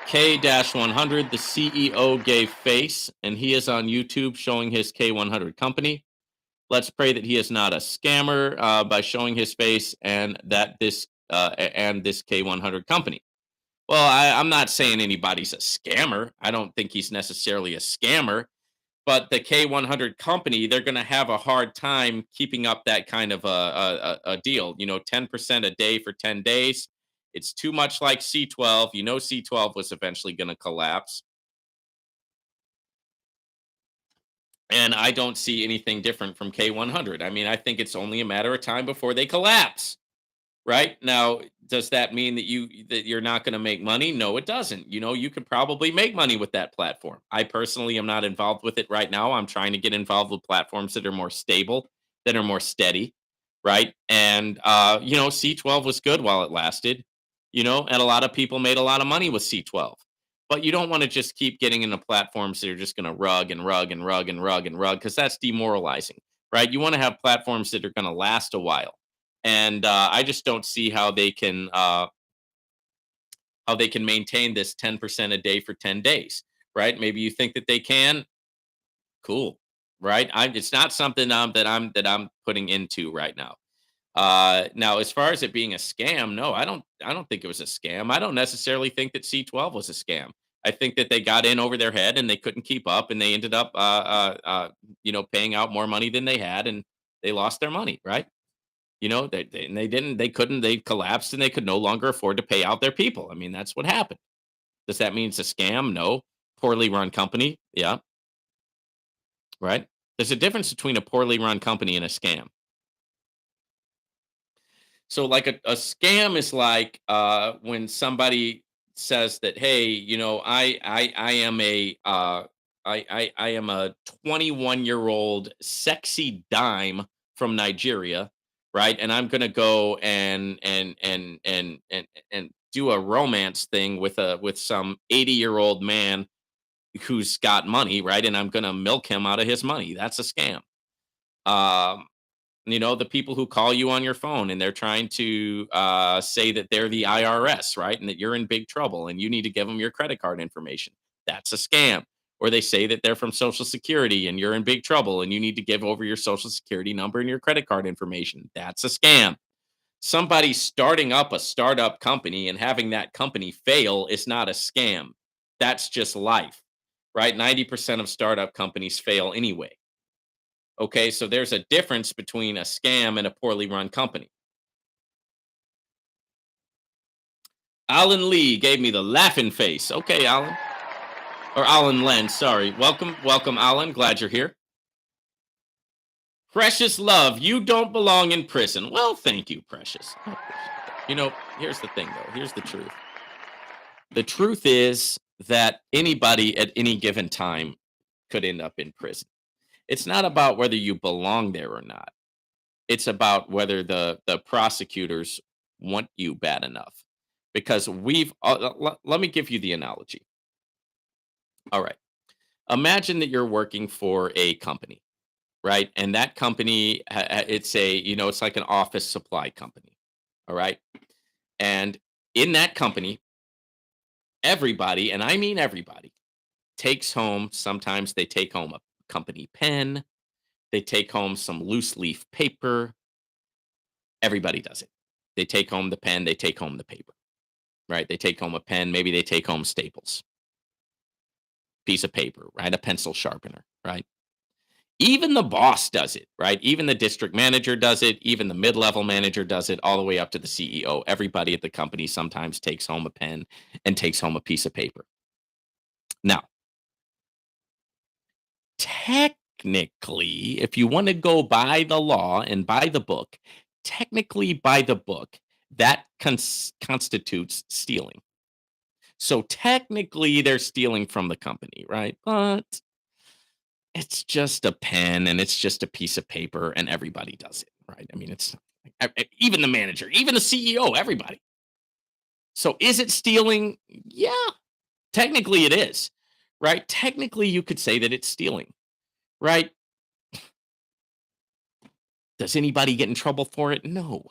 K-100, the CEO gave face, and he is on YouTube showing his K100 company. Let's pray that he is not a scammer by showing his face and that this K100 company. Well, I'm not saying anybody's a scammer. I don't think he's necessarily a scammer, but the K100 company, they're going to have a hard time keeping up that kind of a deal. 10% a day for 10 days. It's too much like C12. C12 was eventually going to collapse. And I don't see anything different from K100. I mean, I think it's only a matter of time before they collapse. Right now, does that mean that you're not going to make money? No, it doesn't. You could probably make money with that platform. I personally am not involved with it right now. I'm trying to get involved with platforms that are more stable, that are more steady, right? And C12 was good while it lasted, and a lot of people made a lot of money with C12. But you don't want to just keep getting into platforms that are just going to rug and rug and rug and rug and rug because that's demoralizing, right? You want to have platforms that are going to last a while. And I just don't see how they can maintain this 10% a day for 10 days, right? Maybe you think that they can. Cool, right? It's not something that I'm putting into right now. Now, as far as it being a scam, no, I don't think it was a scam. I don't necessarily think that C12 was a scam. I think that they got in over their head and they couldn't keep up, and they ended up, paying out more money than they had, and they lost their money, right? They collapsed, and they could no longer afford to pay out their people. I mean, that's what happened. Does that mean it's a scam? No. Poorly run company? Yeah, right. There's a difference between a poorly run company and a scam. So like a scam is like when somebody says that, hey, I am I am a 21-year-old sexy dime from Nigeria, right? And I'm gonna go and do a romance thing with some 80-year-old man who's got money, right? And I'm gonna milk him out of his money. That's a scam. Um, the people who call you on your phone and they're trying to say that they're the IRS, right? And that you're in big trouble and you need to give them your credit card information. That's a scam. Or they say that they're from Social Security and you're in big trouble and you need to give over your Social Security number and your credit card information. That's a scam. Somebody starting up a startup company and having that company fail is not a scam. That's just life, right? 90% of startup companies fail anyway. Okay, so there's a difference between a scam and a poorly run company. Alan Lee gave me the laughing face. Okay, Alan. Or Alan Len, sorry. Welcome, Alan. Glad you're here. Precious love, you don't belong in prison. Well, thank you, Precious. I appreciate that. Here's the thing, though. Here's the truth. The truth is that anybody at any given time could end up in prison. It's not about whether you belong there or not. It's about whether the prosecutors want you bad enough. Because let me give you the analogy. All right. Imagine that you're working for a company, right? And that company, it's like an office supply company. All right. And in that company, everybody, and I mean everybody, takes home, sometimes they take home a company pen, they take home some loose leaf paper. Everybody does it. They take home the pen, they take home the paper, right? They take home a pen, maybe they take home staples, piece of paper, right? A pencil sharpener, right? Even the boss does it, right? Even the district manager does it. Even the mid level manager does it, all the way up to the CEO. Everybody at the company sometimes takes home a pen and takes home a piece of paper. Now, technically, if you want to go by the law and by the book, technically by the book, that constitutes stealing. So technically, they're stealing from the company, right? But it's just a pen and it's just a piece of paper, and everybody does it, right? I mean, even the manager, even the CEO, everybody. So is it stealing? Yeah, technically it is, right? Technically, you could say that it's stealing, right? Does anybody get in trouble for it? No,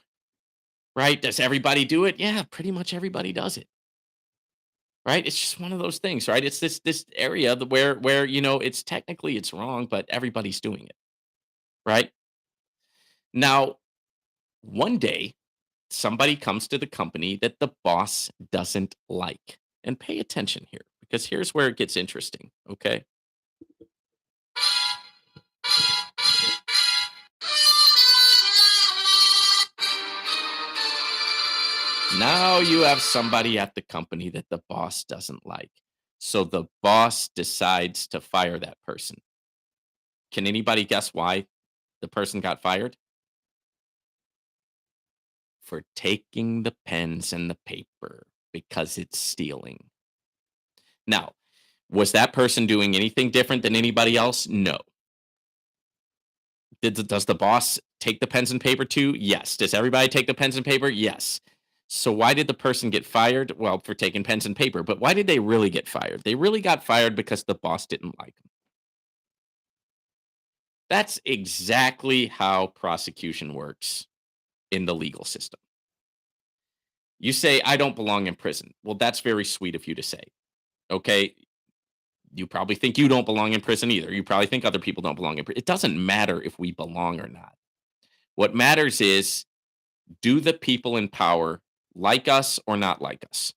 right? Does everybody do it? Yeah, pretty much everybody does it. Right? It's just one of those things, right? It's this area where it's technically it's wrong, but everybody's doing it, right? Now, one day somebody comes to the company that the boss doesn't like. And pay attention here because here's where it gets interesting, okay? Now you have somebody at the company that the boss doesn't like. So the boss decides to fire that person. Can anybody guess why the person got fired? For taking the pens and the paper because it's stealing. Now, was that person doing anything different than anybody else? No. Does the boss take the pens and paper too? Yes. Does everybody take the pens and paper? Yes. So why did the person get fired? Well, for taking pens and paper. But why did they really get fired? They really got fired because the boss didn't like them. That's exactly how prosecution works in the legal system. You say, I don't belong in prison. Well, that's very sweet of you to say. Okay. You probably think you don't belong in prison either. You probably think other people don't belong in prison. It doesn't matter if we belong or not. What matters is, do the people in power like us or not like us?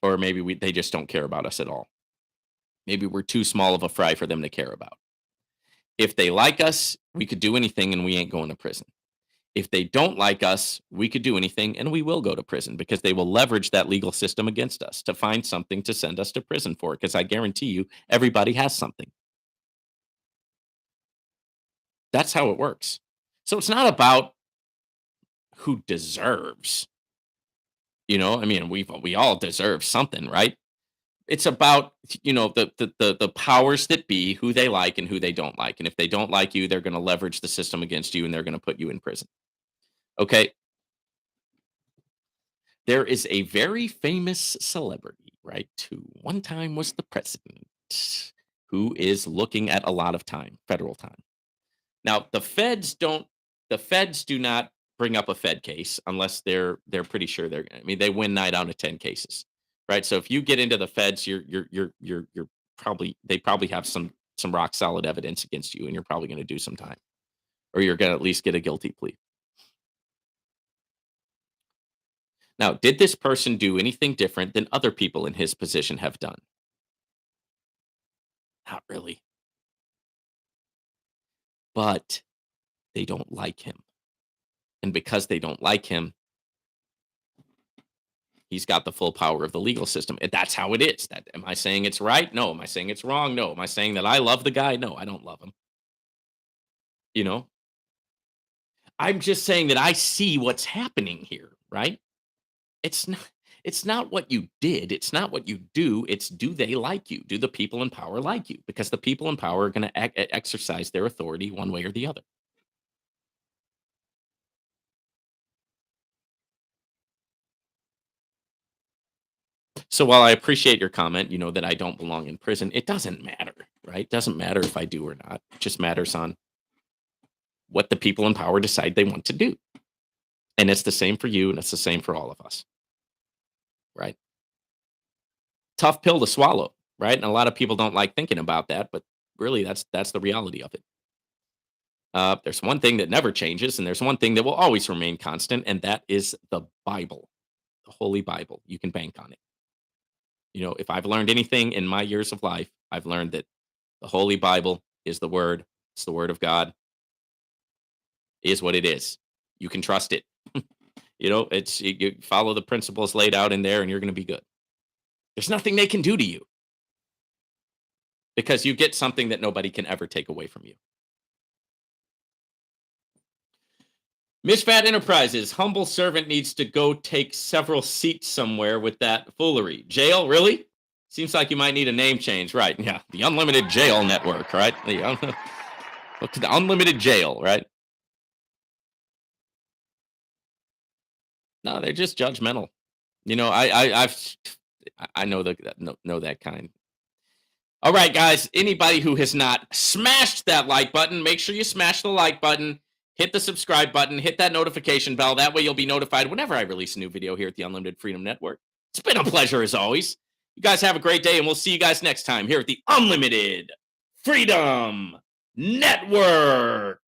Or maybe they just don't care about us at all. Maybe we're too small of a fry for them to care about. If they like us, we could do anything and we ain't going to prison. If they don't like us, we could do anything and we will go to prison, because they will leverage that legal system against us to find something to send us to prison for. Because I guarantee you, everybody has something. That's how it works. So it's not about who deserves. I mean, we all deserve something, right? It's about, the powers that be, who they like and who they don't like. And if they don't like you, they're going to leverage the system against you and they're going to put you in prison. Okay. There is a very famous celebrity, right, who one time was the president, who is looking at a lot of time, federal time. Now, the feds do not bring up a Fed case unless they're pretty sure they win 9 out of 10 cases. Right? So if you get into the feds, you're probably they probably have some rock solid evidence against you, and you're probably going to do some time, or you're going to at least get a guilty plea. Now, did this person do anything different than other people in his position have done? Not really. But they don't like him. And because they don't like him, he's got the full power of the legal system. And that's how it is. Am I saying it's right? No. Am I saying it's wrong? No. Am I saying that I love the guy? No, I don't love him. I'm just saying that I see what's happening here, right? It's not what you did, it's not what you do, it's, do they like you? Do the people in power like you? Because the people in power are going to exercise their authority one way or the other. So while I appreciate your comment, that I don't belong in prison, it doesn't matter, right? It doesn't matter if I do or not. It just matters on what the people in power decide they want to do. And it's the same for you, and it's the same for all of us, right? Tough pill to swallow, right? And a lot of people don't like thinking about that, but really that's the reality of it. There's one thing that never changes, and there's one thing that will always remain constant, and that is the Bible, the Holy Bible. You can bank on it. If I've learned anything in my years of life, I've learned that the Holy Bible is the Word. It's the Word of God. It is what it is. You can trust it. You follow the principles laid out in there, and you're going to be good. There's nothing they can do to you, because you get something that nobody can ever take away from you. Mishfat Enterprises, humble servant needs to go take several seats somewhere with that foolery. Jail, really? Seems like you might need a name change, right? Yeah, the Unlimited Jail Network, right? The Unlimited Jail, right? No, they're just judgmental. I know that kind. All right, guys. Anybody who has not smashed that like button, make sure you smash the like button. Hit the subscribe button. Hit that notification bell. That way you'll be notified whenever I release a new video here at the Unlimited Freedom Network. It's been a pleasure as always. You guys have a great day, and we'll see you guys next time here at the Unlimited Freedom Network.